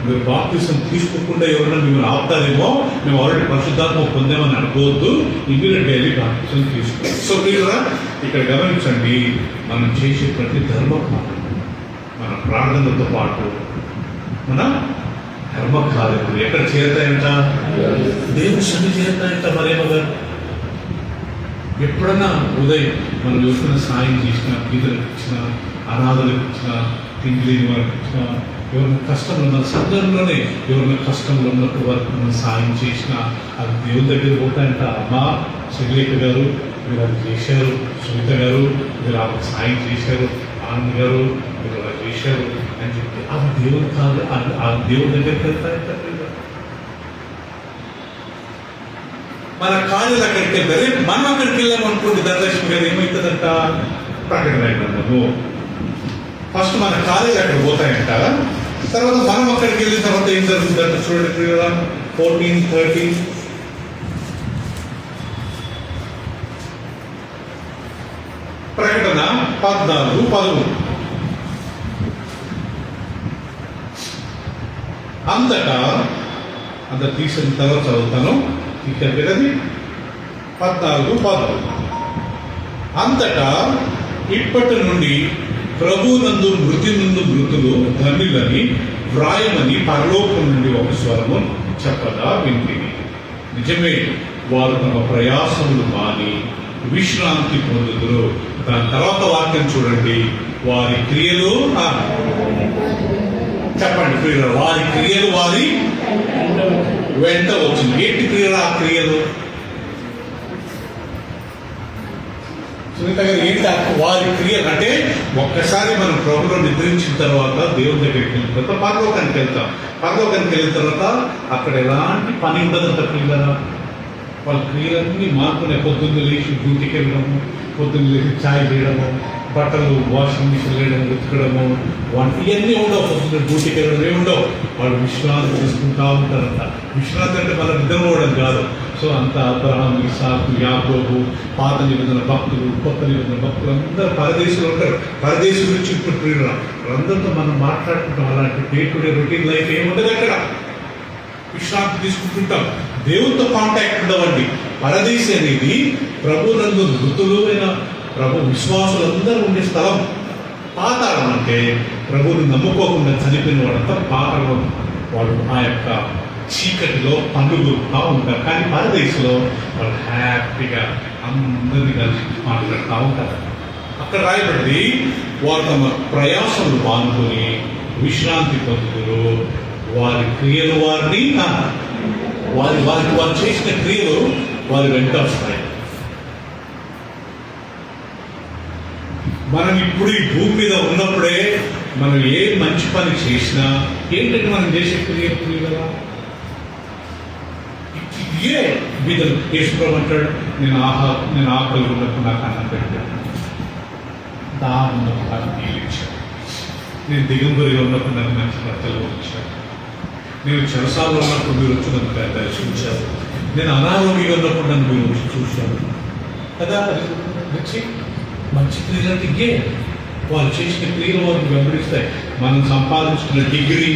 మీరు బాప్తిసం తీసుకోకుండా ఎవరైనా మిమ్మల్ని ఆపుతారేమో, మేము ఆల్రెడీ పరిశుద్ధాత్మ పొందామని అనుకోవద్దు, ఇమ్మీడియట్గా వెళ్ళి బాప్తిసం తీసుకోవాలి. సో మీరు ఇక్కడ గమనించండి, మనం చేసే ప్రతి ధర్మకార్యం, మన ప్రార్థనలతో పాటు మన ధర్మకార్యములు ఎక్కడ చేరుతాయంట? దేవుని సన్నిధి చేరుతాయంట. మరేమో ఎప్పుడన్నా ఉదయం మనం ఎవరికైనా సాయం చేసిన, బీదలకు ఇచ్చిన, అనాథలకు ఇచ్చిన, తిండి లేని వారికి ఇచ్చిన, ఎవరైనా కష్టంలో ఉన్న సందర్భంలోనే ఎవరైనా కష్టంలో ఉన్నప్పుడు వారికి మనం సాయం చేసిన, అది దేవుని దగ్గర పోతాయంట. అమ్మా శ్రీలేఖ గారు మీరు అది చేశారు, సునీత గారు మీరు ఆ సాయం చేశారు, ఆనంద్ గారు మీరు అలా చేశారు అని చెప్పి అది దేవుని కాదు, ఆ దేవుని దగ్గరికి వెళ్తాయంట. మన కార్యాలు అక్కడికి వెళ్తారు. మనం అక్కడికి వెళ్ళామనుకోండి, ధనలక్ష్మి గారు ఏమవుతుందంట? ప్రకటన గ్రంథము ఫస్ట్ మన కాలేజ్ అక్కడ పోతాయంట, తర్వాత మనం అక్కడికి వెళ్ళిన తర్వాత ఏం జరుగుతుందంటే చూడండి ప్రియులారా, 14:13 ప్రకటన 14:13 అంతటా తీసిన తర్వాత చదువుతాను. తీసారు కదండి 14:13 అంతటా ఇప్పటి నుండి ప్రభునందు మృతి నుండి మృతులు ధనులని వ్రాయమని పరలోకం నుండి ఒక స్వరము చెప్పగా వింటిని. నిజమే, వారు తమ ప్రయాసములు మాని విశ్రాంతి పొందుదురు. దాని తర్వాత వాక్యం చూడండి, వారి క్రియలు చెప్పండి ప్రియులు, వారి క్రియలు వారి వెంట వచ్చింది. ఏంటి ప్రియులు ఆ క్రియలు? సునీత గారు, ఏంటి వారి క్రియలు అంటే, ఒక్కసారి మనం ప్రభుత్వం నిద్రించిన తర్వాత దేవుని దగ్గరికి వెళ్ళిన తర్వాత పరలోకానికి వెళ్తాం. పరలోకానికి వెళ్ళిన తర్వాత అక్కడ ఎలాంటి పని ఉండదంట పిల్లల. వాళ్ళ క్రియలన్నీ మారుకునే, పొద్దున్న లేచి డ్యూటీకి వెళ్ళడము, పొద్దున్న లేచి ఛాయ్ చేయడము, బట్టలు వాషింగ్ మిషన్ వేయడం, ఉతకడము, వంట ఇవన్నీ ఉండవు. పొద్దున్న డ్యూటీకి వెళ్ళడం ఏమి ఉండవు. వాళ్ళు విశ్రాంతి తీసుకుంటా ఉంటారంట. విశ్రాంతి అంటే మనం నిద్రపోవడం కాదు. సో అంత అబ్రహాము, ఇస్సాకు, యాకోబు, పాత నిబంధన భక్తులు, కొత్త నిబంధన భక్తులు అందరూ పరదేశులు ఉంటారు. పరదేశం నుంచి ఇప్పుడు ప్రియులు అందరితో మనం మాట్లాడుకుంటాం. అలాంటి day to day routine life ఏముండదు అక్కడ. విశ్రాంతి తీసుకుంటుంటాం, దేవునితో కాంటాక్ట్ ఉండవండి. పరదేశి అనేది ప్రభునందు మృతులు అయిన ప్రభు విశ్వాసులందరూ ఉండే స్థలం. పాతాళం అంటే ప్రభువుని నమ్ముకోకుండా చనిపోయిన వాళ్ళంతా పాతాళం. వాళ్ళు ఆ యొక్క చీకటిలో పండుగలుగుతూ ఉంటారు. కానీ పరదేశంలో వాళ్ళు హ్యాపీగా అందరినీ కలిసి మాట్లాడుతూ ఉంటారు. అక్కడ రాయబడి వారు తమ ప్రయాసములు పాల్గొని విశ్రాంతి పొందుతురు. వారి క్రియలు వారిని వారు చేసిన క్రియలు వారి వెంట వస్తాయి. మనం ఇప్పుడు ఈ భూమి మీద ఉన్నప్పుడే మనం ఏ మంచి పని చేసినా ఏంటంటే మనం చేసే క్రియలు కదా. ఇదే బీదలు యేసుప్రభువు అంటాడు, నేను ఆకలి ఉన్నప్పుడు నాకు అన్నం పెట్టాను, దాహం ఉన్నప్పుడు నాకు నీళ్ళు ఇచ్చాను, నేను దిగంబరిగా ఉన్నప్పుడు నాకు మంచి బట్టలు ఇచ్చాను, నేను చెరసాలలో ఉన్నప్పుడు మీరు వచ్చి నన్ను దర్శించారు, నేను అనారోగ్యంగా ఉన్నప్పుడు నన్ను మీరు వచ్చి చూశారు కదా. వచ్చి మంచి క్రియలు ఇగే వాళ్ళు చేసిన క్రియలు వారికి వెంబడిస్తాయి. మనం సంపాదించుకున్న డిగ్రీ,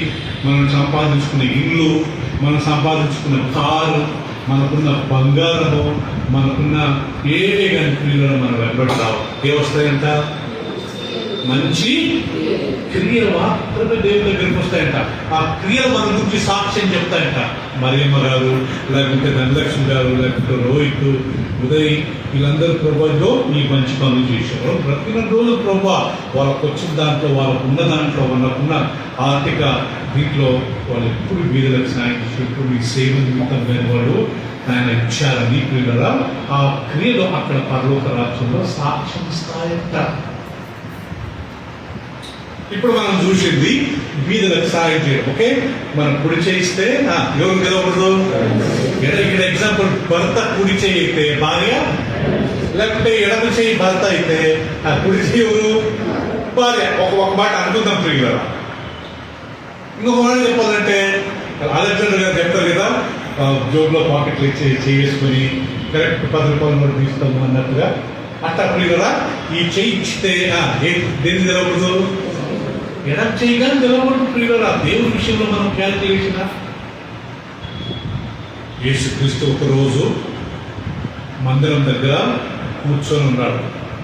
మనం సంపాదించుకున్న ఇల్లు, మనం సంపాదించుకున్న కారు, మనకున్న బంగారము, మనకున్న ఏవే కానీ క్రియలు మనం వెంబడతాం. ఏమొస్తాయంట? మంచి క్రియలు మాత్రమే దేవుని దగ్గరికి వస్తాయంట. ఆ క్రియలు మన గురించి సాక్ష్యం చెప్తాయంట. మరియమ్మ గారు, లేకపోతే ధనలక్ష్మి గారు, లేకపోతే రోహిత్, ఉదయ్, వీళ్ళందరూ ప్రభుత్వం ఈ మంచి పనులు చేశారు. ప్రతి రోజు ప్రభు వాళ్ళకు వచ్చిన దాంట్లో, వాళ్ళకు ఉన్న దాంట్లో, వాళ్ళకున్న ఆర్థిక దీంట్లో వాళ్ళు ఎప్పుడు వీధులకు సాయం చేసి ఎప్పుడు ఈ సేవ నిమిత్తం లేని వాళ్ళు ఆయన ఇచ్చారని క్రియల ఆ క్రియలు అక్కడ పరలోక రాజ్యంలో సాక్ష్యం ఇస్తాయంట. ఇప్పుడు మనం చూసింది బీదలకు సాయం చేయడం. ఓకే, మనం కుడి చేయిస్తే ఎవరు గెలవకూడదు. ఇక్కడ ఎగ్జాంపుల్, భర్త కుడి చేయి అయితే భార్య, లేకపోతే ఎడమ చేయి భర్త అయితే కుడి చేయి ఎవరు? భార్య. ఒక మాట అనుకుందాం ప్రియుల. ఇంకొక మాట చెప్పాలంటే అలెగ్జాండర్ గారు చెప్తారు కదా, జోబులో పాకెట్లు చేసుకుని కరెక్ట్ 10 రూపాయలు కూడా తీస్తాము అన్నట్టుగా. అట్లా ప్రియుల ఈ చేయి ఇచ్చితే దేన్ని గెలవకూడదు? ఎడం చేయగానే గెలవకూడదు ప్రియుల. దేవుని విషయంలో మనం క్యాల్కులేషన్. యేసుక్రీస్తు ఒకరోజు మందిరం దగ్గర కూర్చొని ఉన్నాడు.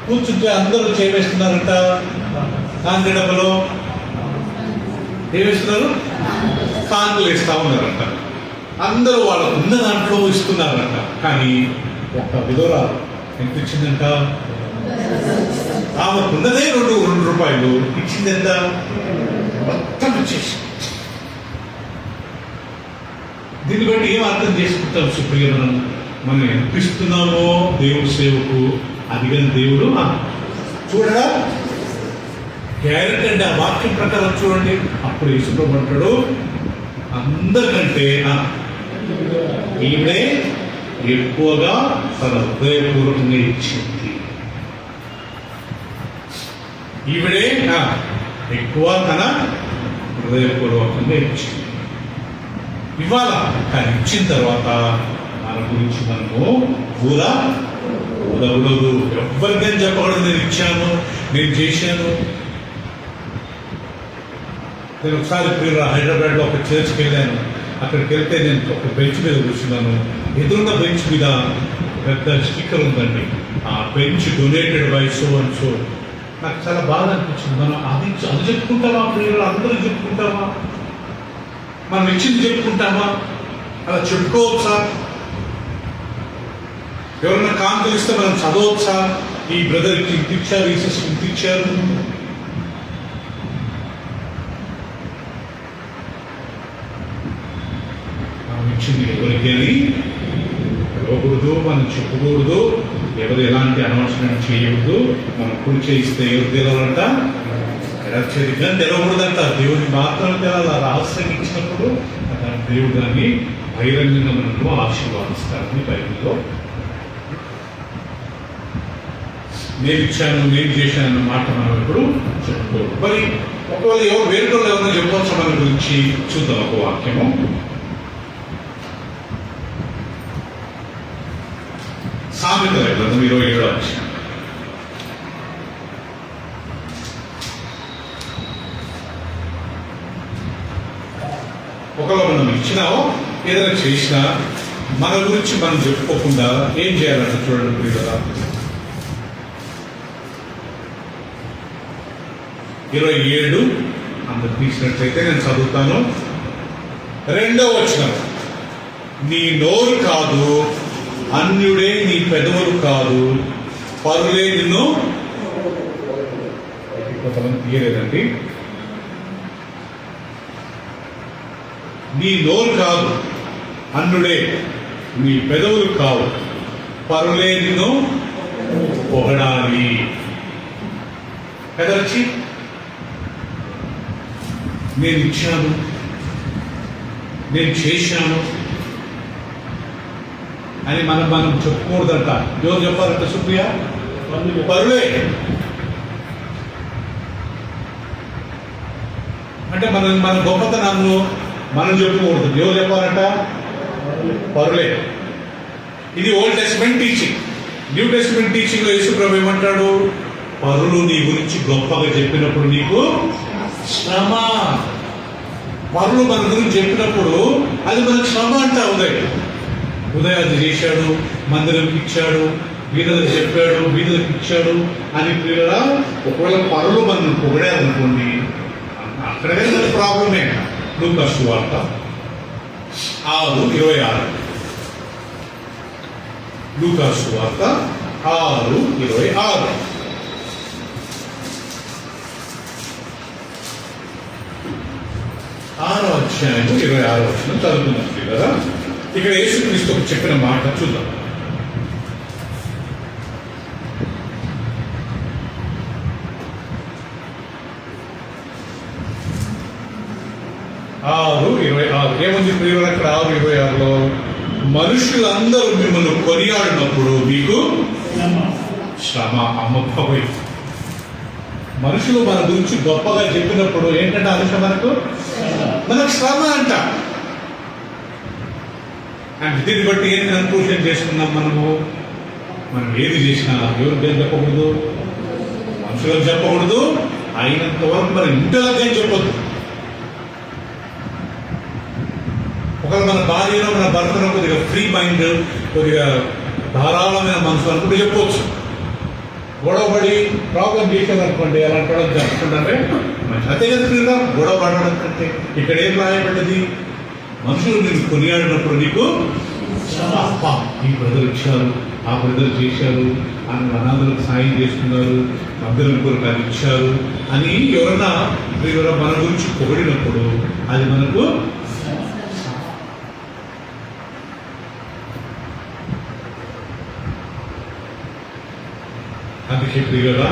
కూర్చుంటే అందరూ చేవేస్తున్నారంట. కాంతి డబ్బలో ఏమేస్తున్నారు? కాంతులు వేస్తా ఉన్నారంట. అందరూ వాళ్ళకు ఉన్న దాంట్లో ఇస్తున్నారంట. కానీ ఒక విధురాలు ఎంత ఇచ్చిందంట? ఆమెకున్నదే 2 రూపాయలు ఇచ్చింది. ఎంత? మొత్తం ఇచ్చేసి. దీన్ని బట్టి ఏం అర్థం చేసుకుంటాం సుప్రియ? మనం ఎంత ఇస్తున్నామో దేవుడు సేవకు, అది కానీ దేవుడు చూడడా గ్యారెంటీ అండి. ఆ వాక్యం ప్రకారం చూడండి. అప్పుడు యేసుప్రభువు అంటాడు, అందరికంటే ఈవిడే ఎక్కువగా తన హృదయపూర్వకంగా ఇచ్చింది. ఈవిడే ఎక్కువ తన హృదయపూర్వకంగా ఇచ్చింది. ఇవ్వాలా, కానీ ఇచ్చిన తర్వాత మన గురించి మనము కూడా ఉదవడదు. ఎవరికైనా చెప్పకూడదు నేను ఇచ్చాను, నేను చేశాను. నేను ఒకసారి హైదరాబాద్లో ఒక చర్చ్కి వెళ్ళాను. అక్కడికి వెళ్తే నేను ఒక బెంచ్ మీద కూర్చున్నాను. ఎదురున్న బెంచ్ మీద పెద్ద స్టిక్కర్ ఉందండి, ఆ bench donated by so and so. నాకు చాలా బాగా అనిపించింది. మనం అది చెప్పుకుంటామా ప్రియులు? అందరూ చెప్పుకుంటామా? మనం ఇచ్చింది చెప్పుకుంటామా? అలా చెప్పుకోవచ్చా? ఎవరన్నా కానుకలు ఇస్తే మనం చదవచ్చా? ఈ బ్రదర్కి ఇంత ఇచ్చారు, ఈ సిస్టర్ ఇంత ఇచ్చారు. మనం ఇచ్చింది ఎవరికి అని ఇవ్వకూడదు, మనం చెప్పకూడదు. ఎవరు ఎలాంటి అనవసరం చేయకూడదు. మనం కుడి చేయిస్తే ఎవరు తెలవాలంట, ఎడచేదిగా తెలవకూడదంట. దేవుడిని మాత్రం తెలాలి. రహస్యం ఇచ్చినప్పుడు దేవుడు దాన్ని బహిరంగంగా మనకు ఆశీర్వాదిస్తారని బైబిల్లో. నేను ఇచ్చాను, నేను చేశాను అన్న మాట మనం ఎప్పుడు చెప్పుకోరు. మరి ఒకవేళ ఎవరు వేరేటోళ్ళు ఎవరైనా చెప్పవచ్చు మన గురించి. చూద్దాం ఒక వాక్యము. సామెతల గ్రంథం 27వ అధ్యాయం. ఒకవేళ మనం ఇచ్చినావో ఏదైనా చేసినా మన గురించి మనం చెప్పుకోకుండా ఏం చేయాలంటే చూడండి కదా. 27 అందరు తీసినట్లయితే నేను చదువుతాను. 2వ వచనం. నీ నోరు కాదు, అన్యుడే నీ పెదవులు కాదు, పరులే నిన్ను. కొంతమంది తీయలేదండి. నీ నోరు కాదు, అన్నుడే నీ పెదవులు కావు, పరులే నిన్ను పొగడాలి. పెదవచ్చి నేను ఇచ్చాను, నేను చేశాను అని మనం చెప్పుకూడదంట. ఎవరు చెప్పారంట? సుప్రియ, పరులే. అంటే మన గొప్పతనాన్ని మనం చెప్పుకూడదు. ఎవరు చెప్పారంట? పరులే. ఇది old testament teaching. New testament teaching లో యేసు ప్రభు ఏమంటాడు? పరులు నీ గురించి గొప్పగా చెప్పినప్పుడు నీకు శ్రమ. పరులు మన గురించి చెప్పినప్పుడు అది మనకు శ్రమ అంట. ఉదయం అది చేశాడు, మందిరంకి ఇచ్చాడు, బీదలకు చెప్పాడు, బీదలకు ఇచ్చాడు అని ప్రియులా. ఒకవేళ పరులు మనం పొగిడారనుకోండి, అక్కడే మన ప్రాబ్లమే. లూకా సువార్త 6:26. లూకా సువార్త 6:26. 6వ అధ్యాయం 26వ వచనం చదువుతున్నది కదా. ఇక్కడ యేసుక్రీస్తు చెప్పిన మాట చూద్దాం. ఏముంది ప్రియులు అక్కడ? 6:26లో మనుషులందరూ మిమ్మల్ని కొనియాడినప్పుడు మీకు శ్రమ. అమ్మపోయి మనుషులు మన గురించి గొప్పగా చెప్పినప్పుడు ఏంటంటే అనుష మనకు శ్రమ అంట. అండ్ దీన్ని బట్టి ఏం కన్క్లూషన్ చేసుకున్నాం మనం ఏది చేసినా ఎవరికి ఏం చెప్పకూడదు, మనుషులకు చెప్పకూడదు, అయినంత వరకు మన ఇంటికి ఏం చెప్పొద్దు. ఒకవేళ మన భార్యలో మన భర్తలో కొద్దిగా ఫ్రీ మైండ్, కొద్దిగా ధారాళమైన మనసు అనుకుంటే చెప్పవచ్చు. గొడవపడి ప్రాబ్లం చేసేదనుకోండి, అలాంటి వాళ్ళకి జరుపుకుంటే మంచి. అంతే కదా ప్రియులా, గొడవ పడడం కంటే ఇక్కడ ఏం రాయబడ్డది? మనుషులు నేను కొనియాడినప్పుడు నీకు అప్ప, ఈ బ్రదర్ ఇచ్చారు, ఆ బ్రదర్ చేశారు, అని అనాథులకు సాయం చేస్తున్నారు, మందిరం కొరకు అది ఇచ్చారు అని ఎవరన్నా మన గురించి పొగిడినప్పుడు అది మనకు. అందుకే ప్రియులా,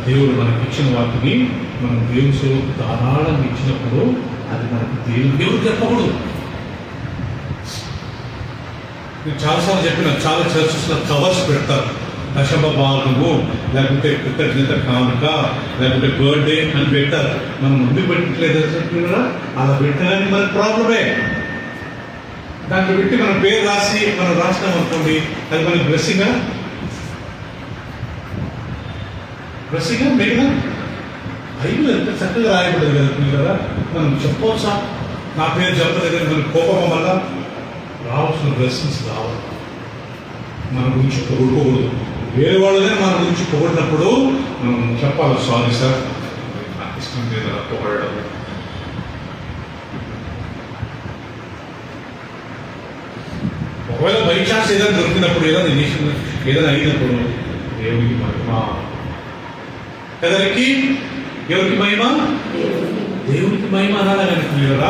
దేవుడు మనకి ఇచ్చిన వాటిని మనం దేవుడు ధారాళంగా ఇచ్చినప్పుడు అది మనకు దేవుడు చెప్పకూడదు. నేను చాలాసార్లు చెప్పిన, చాలా చర్చెస్లో కవర్స్ పెడతారు. దశమ భాగము, లేకపోతే కృతజ్ఞత కానుక, లేకపోతే బర్త్డే అని పెట్టారు. మనం ముందుకు పెట్టట్లేదు కదా, అలా పెట్టగానే మనకు ప్రాబ్లమే. దాంట్లో పెట్టి మన పేరు రాసి మనం రాసినాం అనుకోండి, అది మనకి బ్లెస్సింగా మిగిలిన బైబిల్ ఎంత చక్కగా రాయబడదు కదా పిల్లరా. మనం చెప్పవచ్చా, నా పేరు చెప్పలేదు, మన కోపం వల్ల రావాల్సిన బ్లెస్సింగ్స్ రావాలి. మన గురించి పొగడకూడదు, వేరే వాళ్ళనే మన గురించి పొగిడినప్పుడు మనం చెప్పాలి, సారీ సార్ నాకు ఇష్టం లేదు అలా పొగడడం. ఒకవేళ బై ఛాన్స్ ఏదైనా దొరికినప్పుడు, ఏదైనా చేసిన ఏదైనా అయినప్పుడు దేవుడికి మహిమ. ఎవరికి మహిమ? దేవుడికి మహిమ అనాలి కదా.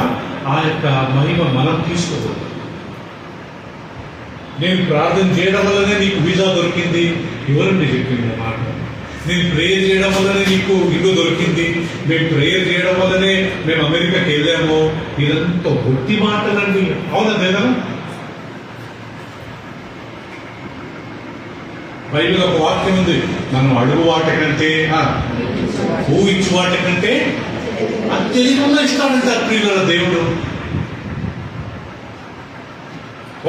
ఆ యొక్క మహిమ మనం తీసుకోకూడదు. నేను ప్రార్థన చేయడం వల్లనే నీకు వీసా దొరికింది, ఎవరండి చెప్పింది మాట? నేను ప్రేయర్ చేయడం వల్లనే నీకు ఇల్లు దొరికింది, మేము ప్రేయర్ చేయడం వల్లనే మేము అమెరికాకి వెళ్ళాము, ఇదంతా ఒట్టి మాటలండి. అవునా లేదా? బైబిల్ ఒక వాక్యం ఉంది, మనం అడుగు వాటికంటే ఊహించు వాటికంటే అత్యధికంగా ఇస్తాడంటారు ప్రియుల దేవుడు.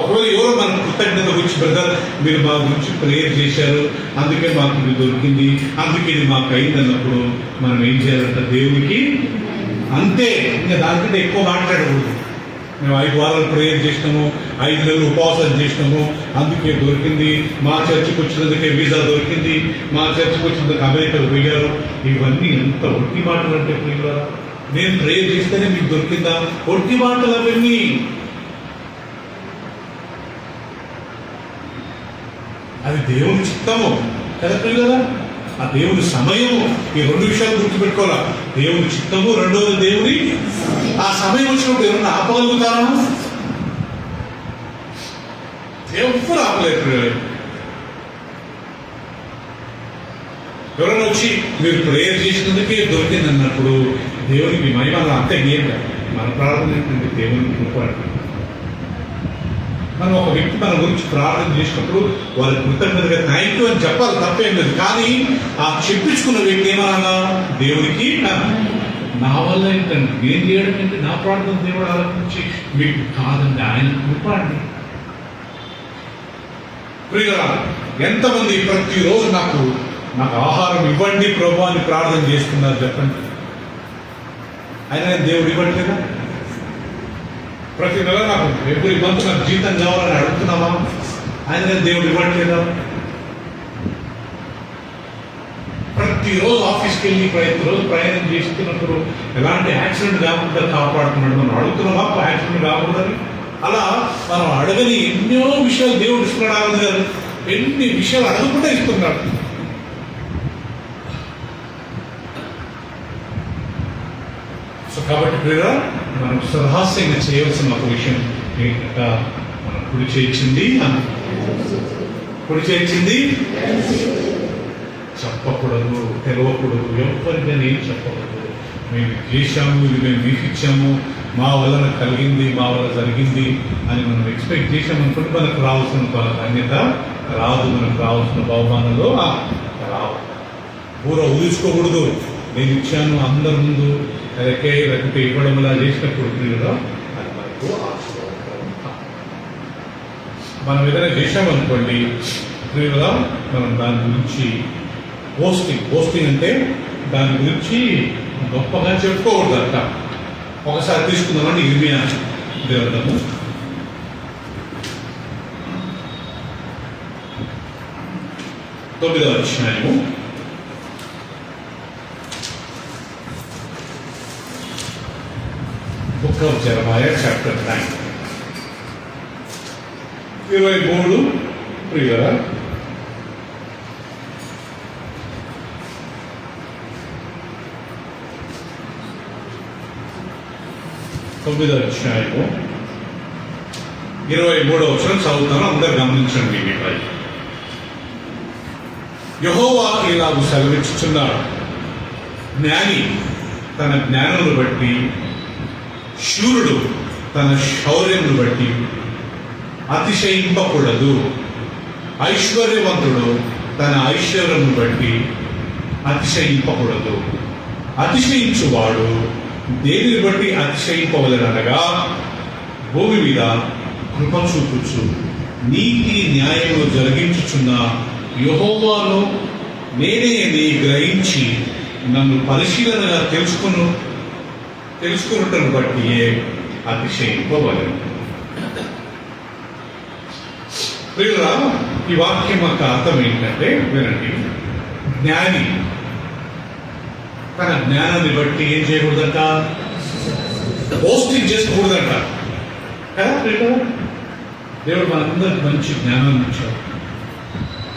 ఒకవేళ ఎవరో మన కృతజ్ఞత గురించి, బ్రదర్ మీరు మా గురించి ప్రేయర్ చేశారు, అందుకే మాకు ఇది దొరికింది, అందుకే ఇది మాకు అయింది అన్నప్పుడు మనం ఏం చేయాలంట? దేవునికి అంతే, ఇంకా దానికంటే ఎక్కువ మాట్లాడకూడదు. మేము 5 వారాలు ప్రేయర్ చేసినాము, 5 నెలలు ఉపవాసం చేసినాము, అందుకే దొరికింది, మా చర్చికి వచ్చినందుకే వీసా దొరికింది, మా చర్చికి వచ్చినందుకు అమెరికాకు పోయారు. ఇవన్నీ ఎంత ఒట్టి మాటలు అంటే ప్రియుల. నేను ప్రేయర్ చేస్తేనే మీకు దొరికిందా? ఒట్టి మాటలు అవన్నీ. అది దేవుని చిత్తము కదా ప్రియుల. ఆ దేవుని సమయము. ఈ 2 విషయాలు గుర్తుపెట్టుకోవాలా, దేవుని చిత్తము, రెండవది దేవుని ఆ సమయం వచ్చినప్పుడు ఎవరన్నా ఆపగలుగుతారా? ఎవరు ఆపలేరు. ఎవరైనా వచ్చి మీరు ప్రేయర్ చేసినందుకే దొరికింది అన్నప్పుడు దేవునికి మహిమ అంతే. ఏం మన ప్రార్థన ఏంటంటే దేవునికి కృప. మనం ఒక వ్యక్తి మన గురించి ప్రార్థన చేసినప్పుడు వాళ్ళ కృతజ్ఞతగా థ్యాంక్ యూ అని చెప్పాలి, తప్పేం లేదు. కానీ ఆ చెప్పించుకున్న వ్యక్తి ఏమన్నా దేవుడికి నా వల్ల ఏంటంటే నేను చేయడం ఏంటి, నా ప్రార్థన దేవుడు ఆలోచించి మీకు కాదండి, ఆయన కృప అండి. ప్రియులారా, ఎంతమంది ప్రతిరోజు నాకు ఆహారం ఇవ్వండి ప్రభు అని ప్రార్థన చేస్తున్నారు చెప్పండి. ఆయన దేవుడు ఇవ్వట్లేదా? ప్రతి నెల నాకు ఎవ్రీ మంత్ నాకు జీతం కావాలని అడుగుతున్నావా? ఆయన దేవుడు ఇవ్వట్లేదా? ప్రతిరోజు ఆఫీస్కి వెళ్ళి ప్రతిరోజు ప్రయాణం చేస్తున్నప్పుడు ఎలాంటి యాక్సిడెంట్ కాకుండా కాపాడుతున్నాడు, మనం అడుగుతున్నామా యాక్సిడెంట్ కాకూడదని? అలా మనం అడగని ఎన్నో విషయాలు దేవుడు ఇస్తున్నాడు గారు. ఎన్ని విషయాలు అడగకుండా ఇస్తున్నాడు. సో కాబట్టి ప్రియులారా, మనం రహస్యంగా చేయవలసిన ఒక విషయం ఏంటంటే, మనం కుడి చేయించింది చెప్పకూడదు, తెలవకూడదు, ఎవరికైనా ఏం చెప్పకూడదు. మేము చేశాము, ఇది మేము మీకు ఇచ్చాము, మా వలన కలిగింది, మా వల్ల జరిగింది అని మనం ఎక్స్పెక్ట్ చేసామనుకుంటే మనకు రావాల్సిన ధన్యత రాదు, మనకు రావాల్సిన బహుమానంలో రావు. పూర ఊహించుకోకూడదు, నేను ఇచ్చాను అందరి ముందు లేకపోతే ఇవ్వడం అలా చేసినప్పుడు ప్రియులుగా అది మనకు ఆశీర్వాదం. మనం ఏదైనా చేశామనుకోండి ప్రియులుగా, మనం దాని గురించి పోస్టింగ్ అంటే దాని గురించి గొప్పగా చెప్పుకోకూడదు అంట. ఒకసారి తీసుకుందామండి ఇర్మియా గ్రంథము 9వ అధ్యాయము 9 23 ప్రియులారా, తొమ్మిదో అధ్యాయము 23వ వచనం చదువుతాను, అందరు గమనించండి. మీపై యెహోవా ఇలాగు సెలవిచ్చుచున్నాడు, జ్ఞాని తన జ్ఞానమును బట్టి, శూరుడు తన శౌర్యమును బట్టి అతిశయింపకూడదు, ఐశ్వర్యవంతుడు తన ఐశ్వర్యం బట్టి అతిశయింపకూడదు. అతిశయించువాడు దేనిని బట్టి అతిశయింపవలనగా భూమి మీద కృప చూపుచు నీతి న్యాయము జరిగించుచున్న యెహోవాను నేనే అని గ్రహించి నన్ను పరిశీలనగా తెలుసుకున్నటను బట్టియే అతిశయింపవలెను. ప్రియులారా, ఈ వాక్యం యొక్క అర్థం ఏంటంటే వినండి. జ్ఞాని తన జ్ఞానాన్ని బట్టి ఏం చేయకూడదంట? పోస్టింగ్ చేసుకోకూడదంట కదా ప్రియులారా. దేవుడు మనందరికి మంచి జ్ఞానాన్ని ఇచ్చాడు,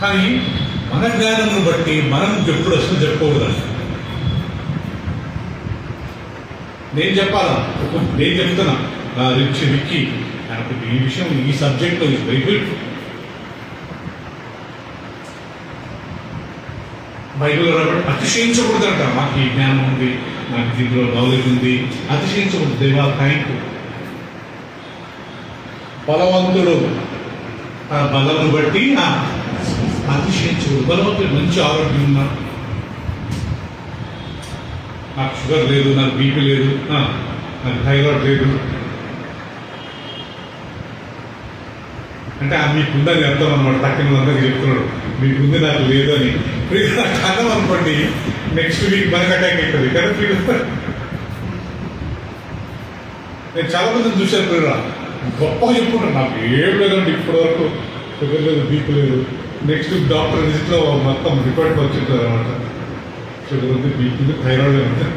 కానీ మన జ్ఞానం బట్టి మనం ఎప్పుడు అసలు చెప్పుకోకూడదంట. నేను చెప్పాలా? నేను చెప్తున్నా, నా రిచ్ విక్కీ నాకు ఈ విషయం, ఈ సబ్జెక్ట్లో ఈజ్ వెరీ గుడ్. బైబిల్ రాబట్టి అతిశయించకూడదంట. మాకు ఈ జ్ఞానం ఉంది, నాకు దీంట్లో నాలెడ్జ్ ఉంది, అతిశయించకూడదు. దేవా థ్యాంక్ యూ. బలవంతుడు ఆ బలమును బట్టి అతిశయించకూడదు. బలవంతుడు మంచి ఆరోగ్యం ఉన్నా, నాకు షుగర్ లేదు, నాకు బీపీ లేదు, నాకు థైరాయిడ్ లేదు అంటే మీకుందని అర్థం అనమాట. తక్కిన అందరికీ చెప్తున్నాడు మీకుంది నాకు లేదు అని. అర్థం అనుకోండి, నెక్స్ట్ వీక్ మనకు అటాక్ అవుతుంది కదా. నేను చాలా మందిని చూశాను ప్రియురా, గొప్పగా చెప్పుకుంటాను నాకు ఏం లేదండి ఇప్పటి వరకు, షుగర్ లేదు, బీపీ లేదు. నెక్స్ట్ వీక్ డాక్టర్ విజిట్లో మొత్తం రిపోర్ట్ వచ్చింటారు అనమాట. షుగర్ ఉంది, బీపీ ఉంది, థైరాయిడ్ ఉంది.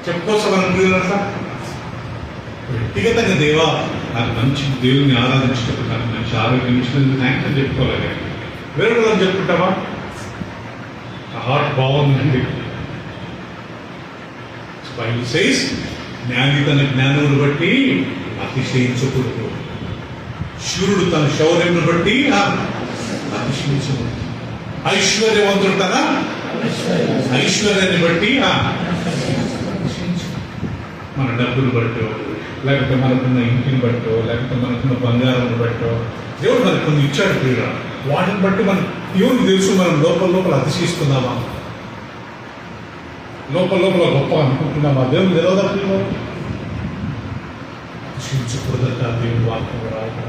చెప్పుకోవచ్చు మనం ప్రియులంతా. వ్యక్తిగతంగా దేవా నాకు మంచి దేవుని ఆరాధించేటప్పుడు నాకు మంచి ఆరోగ్యం ఇచ్చినందుకు థ్యాంక్స్ అని చెప్పుకోవాలి. వేరే వాళ్ళని చెప్పుకుంటావా? హార్ట్ బాగుందండి. బైబిల్ సేస్ జ్ఞాని తన జ్ఞానమును బట్టి అతిశయించకూడదు, శూరుడు తన శౌర్యమును బట్టి అతిశయించకూడదు, ఐశ్వర్యవంతుడు తన ఐశ్వర్యాన్ని బట్టి మన డబ్బులు బట్టో, లేకపోతే మనకున్న ఇంటిని బట్టో, లేకపోతే మనకున్న బంగారం బట్టో దేవుడు మనకు కొన్ని ఇచ్చాడు ప్రియురా. వాటిని బట్టి మనం ఎవరికి తెలుసు మనం లోపల అతిశయిస్తున్నామా, లోపల గొప్ప అనుకుంటున్నామా? దేవుడు తెలియదా ప్రియులు? అతిశయించకూడదట దేవుడు వాక్యం రాదు.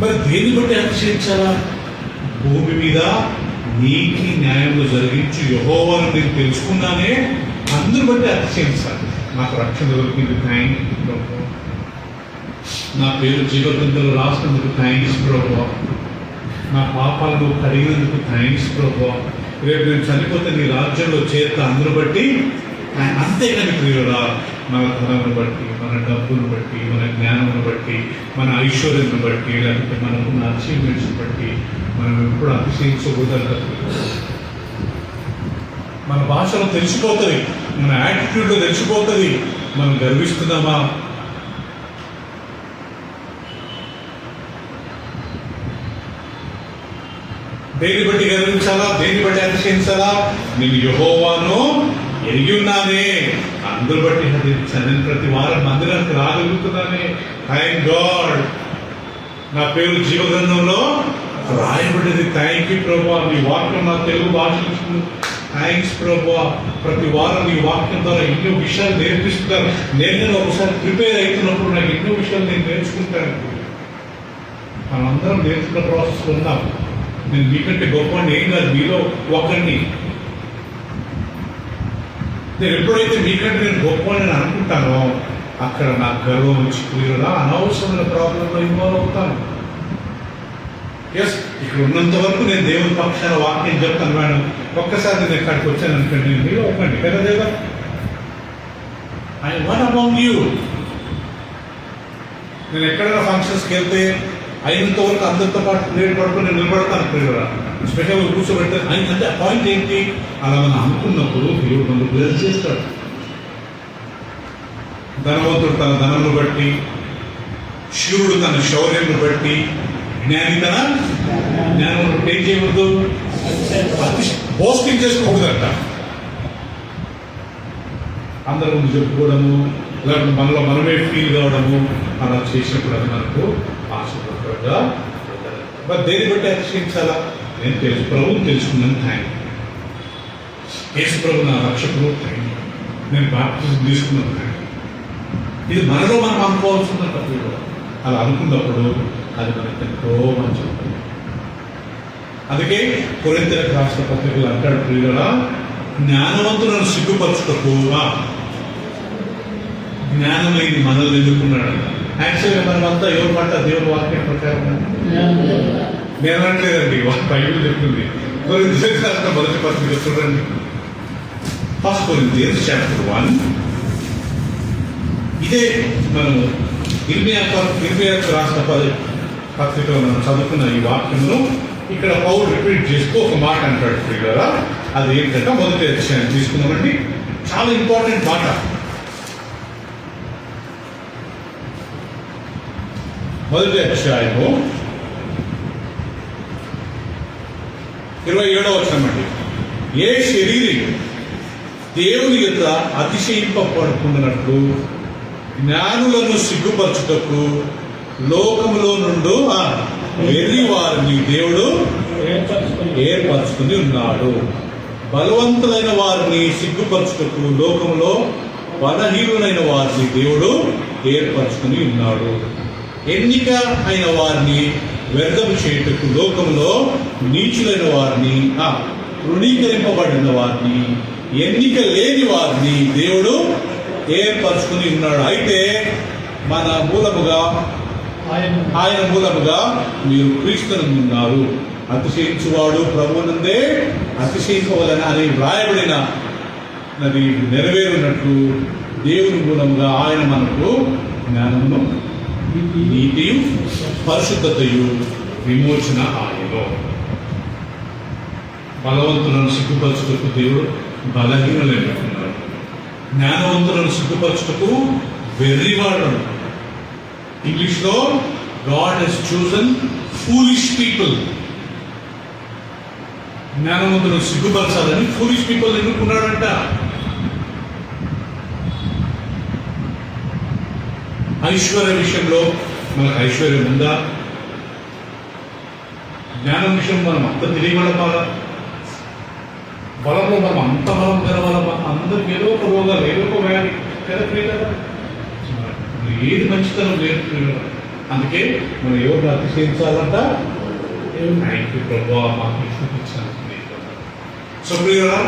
మరి దేన్ని బట్టి అతిశయించాలా? భూమి మీద నీతి న్యాయములు జరిగించి యెహోవాను నేను తెలుసుకున్నానే, అందరూ బట్టి అతిశయించాలి. నాకు రక్షణ దొరికింది, థ్యాంక్స్ ప్రభు. నా పేరు జీవగ్రంథంలో రాసినందుకు థ్యాంక్స్ ప్రభు. నా పాపాలను కడిగినందుకు థ్యాంక్స్ ప్రభు. రేపు నేను చనిపోతే నీ రాజ్యంలో చేరుతా, అందరూ బట్టి. అంతేకాని ప్రియురా, మన ధనమును బట్టి, మన డబ్బును బట్టి, మన జ్ఞానమును బట్టి, మన ఐశ్వర్యను బట్టి, లేకపోతే మనకున్న అచీవ్మెంట్స్ బట్టి మనం ఎప్పుడు అతిశయించకూడదు. మన భాషలో తెలిసిపోతుంది, మన యాటిట్యూడ్లో తెలిసిపోతుంది మనం గర్విస్తున్నామా. దేన్ని బట్టి గర్వించాలా? దేన్ని బట్టి అతిశయించాలా? నేను యెహోవాను ఎరిగి ఉన్నానే, అందరు బట్టి హరించాను. ప్రతి వారం మందిరానికి రాగలుగుతున్నానే, థ్యాంక్ గాడ్. నా పేరు జీవగ్రంథంలో రాయబడింది, థ్యాంక్ యూ ప్రభా. నీ వాక్యం నా తెలుగు భాష థ్యాంక్స్ ప్రభా. ప్రతి వారం నీ వాక్యం ద్వారా ఎన్నో విషయాలు నేర్పిస్తున్నారు. నేను ఒకసారి ప్రిపేర్ అవుతున్నప్పుడు నాకు ఎన్నో విషయాలు నేను నేర్చుకుంటాను. మనందరం నేర్చుకున్న ప్రాసెస్ ఉన్నాం. నేను మీకంటే గొప్పని ఏం కాదు, మీలో ఒకరిని. నేను ఎప్పుడైతే మీకంటే నేను గొప్పని అనుకుంటానో అక్కడ నాకు గర్వం వచ్చి క్లియర్గా అనవసరమైన ప్రాబ్లంలో ఇన్వాల్వ్ అవుతాను. ఎస్, ఇక్కడ ఉన్నంత వరకు నేను దేవుని పక్షాన వాక్యం చెప్తాను మేడం. ఒక్కసారి నేను ఎక్కడికి వచ్చాను అనుకోండి, నేను మీలో ఒకండి కదా దేవా. I one among you. నేను ఎక్కడైనా ఫంక్షన్స్కి వెళ్తే అయినంత వరకు అందరితో పాటు ప్రేర్ పడుకుని నేను నిలబడతాను ప్రేరా. స్పెషల్గా కూర్చోబెడితే అంటే ఆ పాయింట్ ఏంటి? అలా మనం అనుకున్నప్పుడు దేవుడు మనం ప్రేర్ చేస్తాడు. ధనవంతుడు తన ధనమును బట్టి, శూరుడు తన శౌర్యమును బట్టి, జ్ఞాని తన జ్ఞానం ఏం చేయవద్దు, పోస్టింగ్ చేసుకోకూడదంట. అందరి ముందు చెప్పుకోవడము, లేకపోతే మనలో మనమే ఫీల్ కావడము, అలా చేసినప్పుడు అది మనకు ఆశీర్వాదంగా మరి దేని బట్టి అతిశయించాలా? నేను ప్రభువుని తెలుసుకున్నాను, థ్యాంక్. యేసు ప్రభు నా రక్షకుడు, థ్యాంక్. నేను బాప్తిజం తీసుకున్నాను, థ్యాంక్. ఇది మనలో మనం అనుకోవాల్సిన తప్పు. అలా అనుకున్నప్పుడు అది మనకి ఎంతో మంచి. అందుకే కొరింథీయులకు రాసిన పత్రికలు అంటాడు, ప్రియులారా, జ్ఞానవంతులను సిగ్గుపరచుటకు జ్ఞానమైన మనల్ని ఎదుర్కొన్నాడు. యాక్చువల్గా మనమంతా ఎవరు మాట దేవుని వాక్యం ప్రకారం నేను అనట్లేదండి, బైబిల్ చెప్తుంది. కొరింథీయులకు రాసిన మొదటి పత్రిక చూడండి, ఫస్ట్ కొరింథియన్స్ చాప్టర్ 1. ఇదే మనము ఇర్మియాకు రాసిన పత్రికలో మనం చదువుకున్న ఈ వాక్యంలో ఇక్కడ పౌలు రిపీట్ చేస్తూ ఒక మాట అంటాడు ప్రియులారా. అది ఏంటంటే మొదటి అధ్యాయం తీసుకున్నామండి, చాలా ఇంపార్టెంట్ మాట. మొదటి అధ్యాయము 27వ వచనమండి. ఏ శరీరి దేవుని యొక్క అతిశయింపబడుకున్నట్లు జ్ఞానులను సిగ్గుపరచుటకు లోకములో నుండి వెర్రి వారిని దేవుడు ఏర్పరచుకుని ఉన్నాడు. బలవంతులైన వారిని సిగ్గుపరచుటకు లోకములో బలహీనులైన వారిని దేవుడు ఏర్పరచుకుని ఉన్నాడు. ఎన్నిక అయిన వారిని వ్యర్థము చేయుటకు లోకములో నీచులైన వారిని, తృణీకరింపబడిన వారిని, ఎన్నిక లేని వారిని దేవుడు ఏర్పరచుకుని ఉన్నాడు. అయితే మన మూలముగా ఆయన మూలముగా మీరు క్రీస్తునందు ఉన్నారు. అతిశయించువాడు ప్రభువునందే అతిశయింపవలన అని వ్రాయబడిన అది నెరవేరునట్లు దేవుని మూలముగా ఆయన మనకు జ్ఞానమును, నీతియు, పరిశుద్ధతయు, విమోచన ఆయనో. బలవంతులను సిగ్గుపరచుటకు దేవుడు బలహీనులు పెట్టుకున్నాడు. జ్ఞానవంతులను సిగ్గుపరచుటకు వెర్రివాడు. ఇంగ్లీష్లో God has chosen foolish people. జ్ఞానవంతులను సిగ్గుపరచాలని ఫూలిష్ పీపుల్ ఎన్నుకున్నాడంట. ఐశ్వర్య విషయంలో మనకు ఐశ్వర్యం ఉందా? జ్ఞానం విషయం మనం అంత తెలియబడపాలా? బలంలో మనం అంత బలం పెరగాలమ్మా. అందరికి ఏదో ఒక రోగాలు, ఏదో ఒక వ్యాధి కదా. ఏది మంచితనం లేదు. అందుకే మనం ఎవరిని అతిశయించాలంట? థ్యాంక్ యూ ప్రభా, మాకు చూపించాను. సో ప్రియులారా,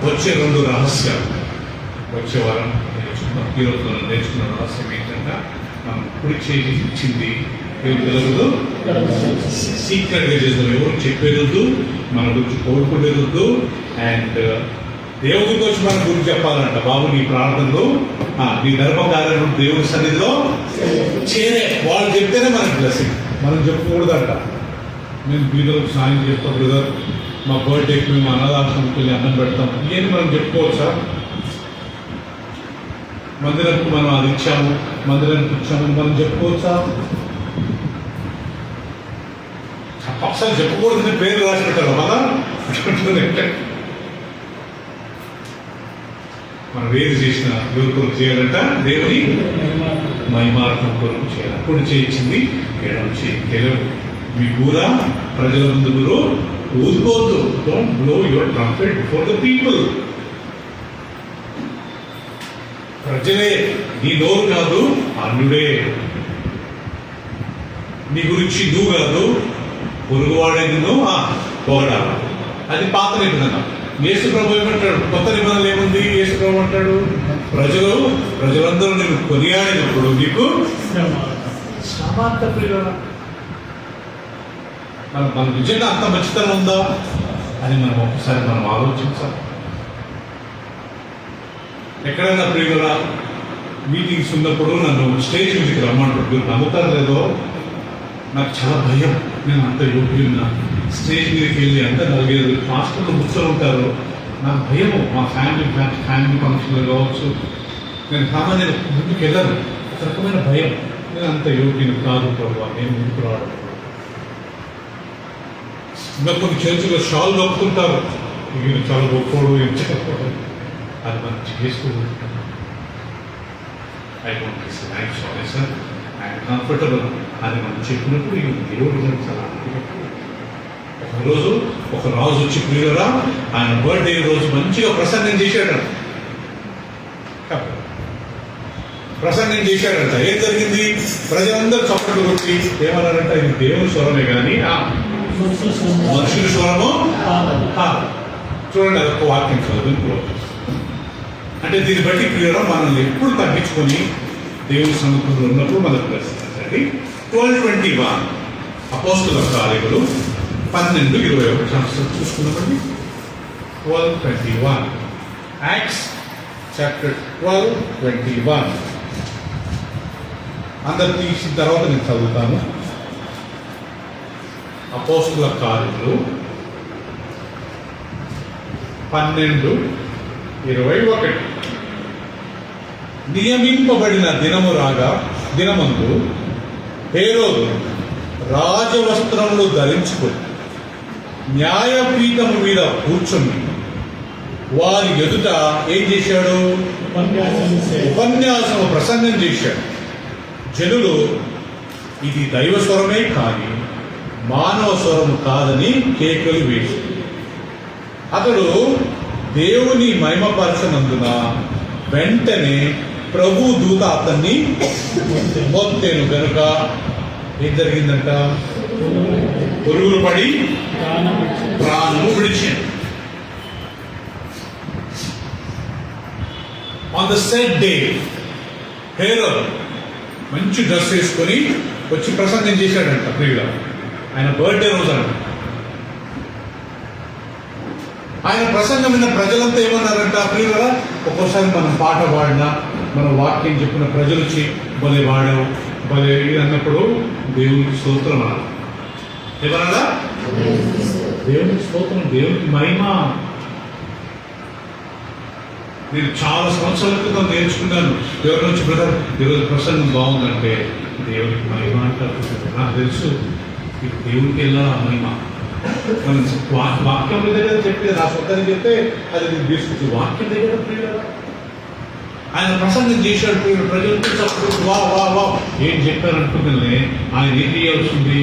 వచ్చే 2 రహస్యాలు వచ్చే వారం ఈరోజు నేర్చుకున్న రహస్యం ఏంటంటే, మనం కుడి చేసి ఇచ్చింది తెలియదు, సీక్రెట్గా చేద్దాం. ఎవరు చెప్పేదొద్దు, మన గురించి కోరుకునేదొద్దు. అండ్ దేవుడి గురించి మన గురించి చెప్పాలంట. బాబు, నీ ప్రార్థనలు, నీ ధర్మకార్యాలు దేవుడి సన్నిధిలో చేరే. వాళ్ళు చెప్తేనే మనకి బ్లెస్సింగ్. మనం చెప్పకూడదంట. నేను బీదలకు సాయం చేస్తాం బ్రదర్, మా బర్త్డేకి మేము అనాథాశ్రమంకి వెళ్ళి అన్నం పెడతాం, ఇవన్నీ మనం చెప్పుకోవచ్చా? మందిరానికి మనం అది ఇచ్చాము, మందిరానికి ఇచ్చాము మనం చెప్పుకోవచ్చా? అసలు చెప్పకూడదని పేరు రాసి పెట్టారు కదా. మనం ఏది చేసిన ఎవరి కొరకు చేయాలంట? దేవుని మహిమార్థం కొరకు చేయాలి. అప్పుడు చేయించింది ఎడమ చేయి. తెలుగు మీ కూర ప్రజల ముందు మీరు ఊదుకోవద్దు. Don't blow your trumpet before the people. ప్రజలే, నీ నోరు కాదు, అన్యుడే. నీ గురించి నువ్వు కాదు, పొరుగువాడే నిన్ను పొగడాలి. అది పాత నిబంధన. యేసు ప్రభు ఏమంటాడు? కొత్త నిబంధనలు ఏముంది? యేసు ప్రభు అంటాడు, ప్రజలందరూ నేను కొనియాడినప్పుడు నీకు సమాంత ప్రియుల. మన నిజంగా అంత మంచితనం ఉందా అని మనం ఒకసారి ఆలోచించాలి. ఎక్కడైనా ప్రియుల మీటింగ్స్ ఉన్నప్పుడు నన్ను స్టేజ్ మీదకి రమ్మంటాడు. మీరు నమ్ముతారు లేదో, నాకు చాలా భయం. నేను అంత యోగ్యున్నా స్టేజ్ మీదకి వెళ్ళి అంత 4-5 మాస్టర్లు కూర్చొని ఉంటారు. నాకు భయము. మా ఫ్యామిలీ ఫంక్షన్లు కావచ్చు, నేను సామాన్య ముందుకు వెళ్ళను. ఒక రకమైన భయం. నేను అంత యోగ్యుని కాదు ప్రభు, నేను ముందుకు రావడం. ఇంకా కొన్ని చర్చిలో షాల్ నొప్పుతుంటారు, ఈయన చాలా గొప్పోడు, ఏం చెప్పకూడదు. అది మనం చేసుకోగలుగుతాం. I'm sorry sir, I'm comfortable అని మనం చెప్పినప్పుడు దేవుడు చాలా ఈరోజు ఒక రాజు వచ్చి ప్రియులరా ఆయన బర్త్డే రోజు మంచిగా ప్రసంగం చేశాడంట. ప్రసంగం చేశాడంట. ఏం జరిగింది? ప్రజలందరూ చప్పట్లు కొట్టి ఏమన్నారంట, ఇది దేవుని స్వరమే కానీ మనుషుల స్వరము కాదు. చూడండి, అదొక వాక్యం చదువు. అంటే దీన్ని బట్టి ప్రియులరా మనల్ని ఎప్పుడు తగ్గించుకొని దేవుని సముఖంలో ఉన్నప్పుడు మనకు ప్రశ్నించండి. 12:21 అపోస్తుల కార్యములు 12:21 చూసుకున్నామండి. 12:21 యాక్ట్స్ చాప్టర్ 12:21 అందరు తీసిన తర్వాత నేను చదువుతాను. అపోస్తుల కార్యములు 12:21 నియమింపబడిన దినము రాగా దినమందు హేరోదు రాజవస్త్రములు ధరించుకొని న్యాయపీఠము మీద కూర్చొని వారి ఎదుట ఏం చేశాడు? ఉపన్యాసం ప్రసంగం చేశాడు. జనులు ఇది దైవ స్వరమే కానీ మానవ స్వరము కాదని కేకలు వేసి అతడు దేవుని మహిమపరచనందున వెంటనే ప్రభు దూత అతన్ని మొత్తెను గనుక ఏం జరిగిందంట? పురుగులు పడి ప్రాణము విడిచింది. ఆన్ ద సెట్ డే హేరోదు మంచి డ్రెస్ వేసుకొని వచ్చి ప్రసంగం చేశాడంట. ప్రియుల ఆయన బర్త్డే రోజు అంట. ఆయన ప్రసంగం విన్న ప్రజలంతా ఏమన్నారంట? ప్రియుల ఒక్కోసారి మనం పాట పాడినా మనం వాక్యం చెప్పిన ప్రజలు వచ్చి భలే వాడావు భలే అన్నప్పుడు దేవునికి స్తోత్రం అనాలి. ఏమన్నా? దేవునికి స్తోత్రం, దేవునికి మహిమ. నేను చాలా సంవత్సరాల క్రితం నేర్చుకున్నాను. ఎవరి నుంచి బ్రదర్ ఈరోజు ప్రసంగం బాగుందంటే దేవునికి మహిమ అంటారు. నాకు తెలుసు ఇది దేవునికి వెళ్ళాలి ఆ మహిమ. మనం వాక్యం దగ్గర చెప్తే నా సొంతని చెప్తే అది నేను తీసుకొచ్చి వాక్యం దగ్గర ప్రియుల ఆయన ప్రసంగం చేశాడు. ప్రజలతో చెప్పడం వా వా వా ఏం చెప్పారు అనుకుంటే ఆయన ఏం చేయాల్సింది?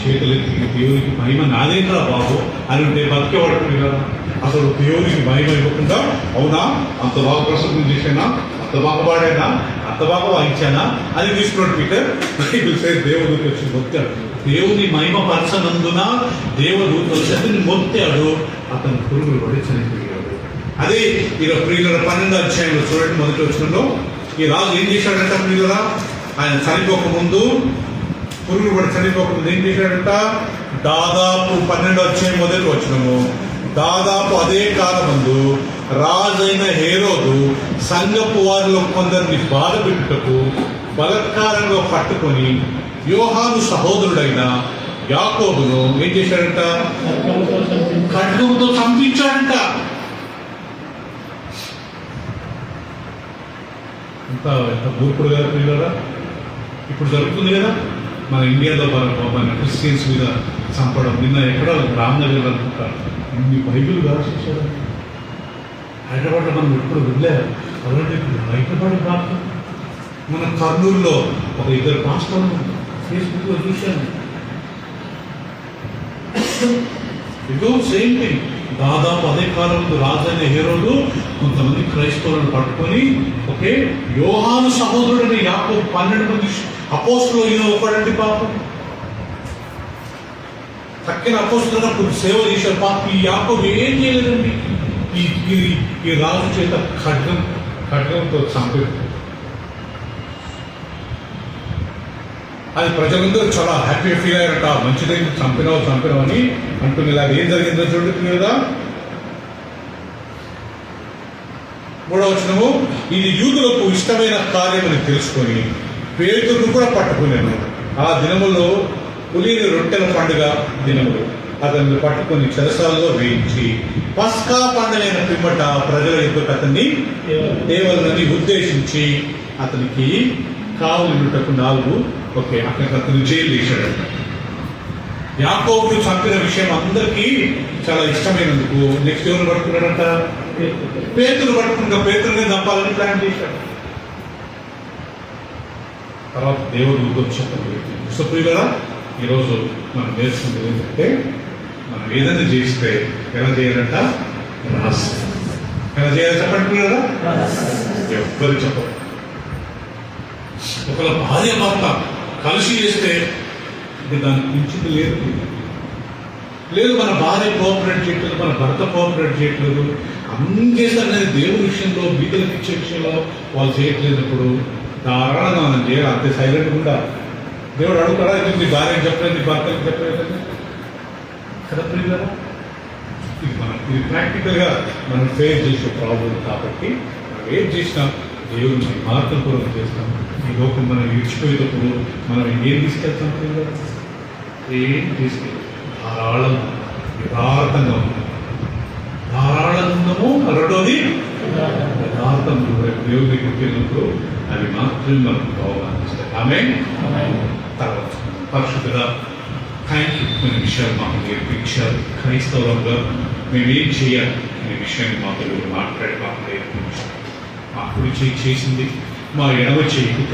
చేతులెత్తి దేవునికి మహిమ నాదేంట్రా బాబు అని ఉంటే బతికేవాడు కదా. అసలు దేవునికి మహిమ ఇవ్వకుండా అవునా అంత బాగా ప్రసంగం చేశానా, అంత బాగా పాడానా, అంత బాగా వాయించానా అని తీసుకున్నాడు పీటర్. దేవుడికి వచ్చి మొత్తాడు. దేవుని మహిమ పరచనందున దేవుడు వచ్చి అతన్ని మొత్తాడు. అతను పురుగులు పడి చనిపోయాడు. అదే ఇక ప్రియుల 12వ అధ్యాయంలో చూడండి. మొదటి వచనంలో ఈ రాజు ఏం చేశాడంట? ప్రియుల ఆయన చనిపోకముందు పురుగులు పడి చనిపోకముందు ఏం చేశాడంట? దాదాపు 12వ అధ్యాయం మొదటి వచనము దాదాపు అదే కాలమందు రాజైన హేరోదు సంఘపు వారిలో కొందరిని బాధ పెట్టుటకు బలత్కారంగా పట్టుకొని యోహాను సహోదరుడైన యాకోబును ఏం చేశాడంట? ఖడ్గంతో చంపించాడంట. ఎంత మూర్ఖుడు కదా పిల్లరా. ఇప్పుడు జరుగుతుంది కదా మన ఇండియాలో మన క్రిస్టియన్స్ మీద చంపడం. నిన్న ఎక్కడ రామ్నగర్ అనుకుంటారు ఇన్ని బైబిల్ రాసేసారు. హైదరాబాద్లో మనం ఎప్పుడు వెళ్ళారు. అలాంటి హైదరాబాద్ కాదు, మన కర్నూలులో ఒక 2 పాస్టర్లు ఫేస్బుక్లో చూశాను. ఇదో సేమ్ థింగ్. దాదాపు అదే కాలంలో రాజైన హేరోదు కొంతమంది క్రైస్తవులను పట్టుకొని ఓకే యోహాను సహోదరుడిని యాకోబు 12 మంది అపోస్తులు ఈయన ఒకడండి పాపం. తక్కిన అపోస్తున్నప్పుడు సేవ చేశారు పాపం. ఈ యాకోబు ఏం చేయలేదండి. ఈ రాజు చేత ఖడ్గంతో చంపారు. అది ప్రజలందరూ చాలా హ్యాపీ ఫీల్ అయ్యారట. మంచిదైంది చంపినావు అని అంటున్నారు. ఏం జరిగిందో చూడండి కదా. 3వ వచనము ఇది యూదులకు ఇష్టమైన కార్యమని తెలుసుకొని పేతురును కూడా పట్టుకున్నాను. ఆ దినములో పులిని రొట్టెల పండుగ దినములు అతన్ని పట్టుకొని చెరసాలలో వేయించి పస్కా పండుగైన పిమ్మట ప్రజల ఎదుట అతన్ని దేవాలని ఉద్దేశించి అతనికి కావులుటకు 4 అక్కడికి అతను జైలు వేశాడు. యాకోబును చంపిన విషయం అందరికీ చాలా ఇష్టమైనందుకు నెక్స్ట్ ఎవరు పట్టుకున్నాడంట? పేతురు పట్టుకున్న. పేతురుని చంపాలని ప్లాన్ చేశాడు. తర్వాత దేవుడు వచ్చి సో ప్రియులారా ఈరోజు మనం నేర్చుకుంటుంది ఏంటంటే మనం ఏదైనా చేస్తే ఎలా చేయాలంట? రహస్యం. ఎలా చేయాలి చెప్పండి కదా? ఎవ్వరు చెప్పరు. ఒకవేళ భార్య భర్త కలిసి చేస్తే ఇంకా దానికి మించింది లేదు. మన భార్య కోఆపరేట్ చేయట్లేదు, మన భర్త కోఆపరేట్ చేయట్లేదు, అన్నీ చేస్తారు కానీ దేవుడి విషయంలో, బీదలకు ఇచ్చే విషయంలో వాళ్ళు చేయట్లేనప్పుడు ధారాళంగా మనం చేయాలి. అంతే సైలెంట్గా ఉండాలి. దేవుడు అడుగుతాడా, ఇది నీ భార్యకి చెప్పలేదు, నీ భర్తకి చెప్పలేదు కదా ప్రియులారా? ఇది ప్రాక్టికల్గా మనం ఫేస్ చేసే ప్రాబ్లం కాబట్టి మనం ఏం చేసినా దేవుడు మన మార్గం కొరకు చేస్తాం. ఈ లోకం మనం విడిచిపోయేటప్పుడు మనం ఏం తీసుకెళ్తాం ప్రియులారా? ఏం తీసుకెళ్తాం? ధారాళంగా, యథార్థంగా ఉన్నాం. ధారాళంగము రెండోది యథార్థం. దేవుడి దగ్గరికి వెళ్ళినప్పుడు అవి మాత్రమే మనకు బాగుంది. ఆమేన్. తర్వాత పరిశుద్ధుడా, కొన్ని విషయాలు మాకు నేర్పించారు. క్రైస్తవంగా మేమేం చేయాలి అనే విషయాన్ని మాకు మాట్లాడి మాకు నేర్పించారు. మా కుడి చేయి చేసింది, మా ఎడమ చేయికి